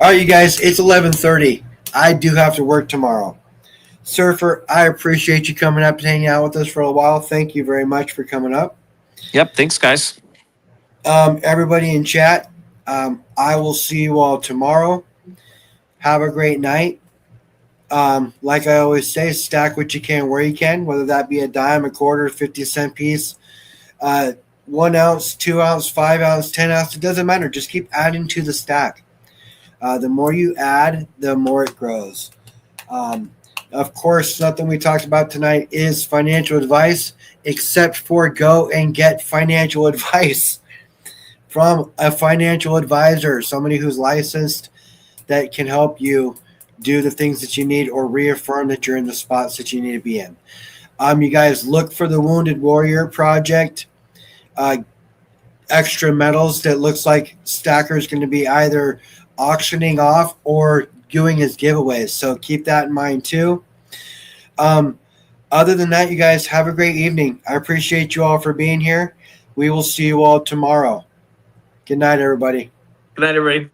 All right, you guys, it's 11:30. I do have to work tomorrow. Surfer, I appreciate you coming up and hanging out with us for a while. Thank you very much for coming up. Yep, thanks, guys. Everybody in chat, I will see you all tomorrow. Have a great night. Like I always say, stack what you can where you can, whether that be a dime, a quarter, 50-cent piece, 1 ounce, 2 ounce, 5 ounce, 10 ounce. It doesn't matter. Just keep adding to the stack. The more you add, the more it grows. Of course, something we talked about tonight is financial advice, except for go and get financial advice from a financial advisor, somebody who's licensed that can help you do the things that you need or reaffirm that you're in the spots that you need to be in. You guys look for the Wounded Warrior Project. Extra medals that looks like Stacker's going to be either auctioning off or doing as giveaways. So keep that in mind too. Other than that, you guys have a great evening. I appreciate you all for being here. We will see you all tomorrow. Good night, everybody. Good night, everybody.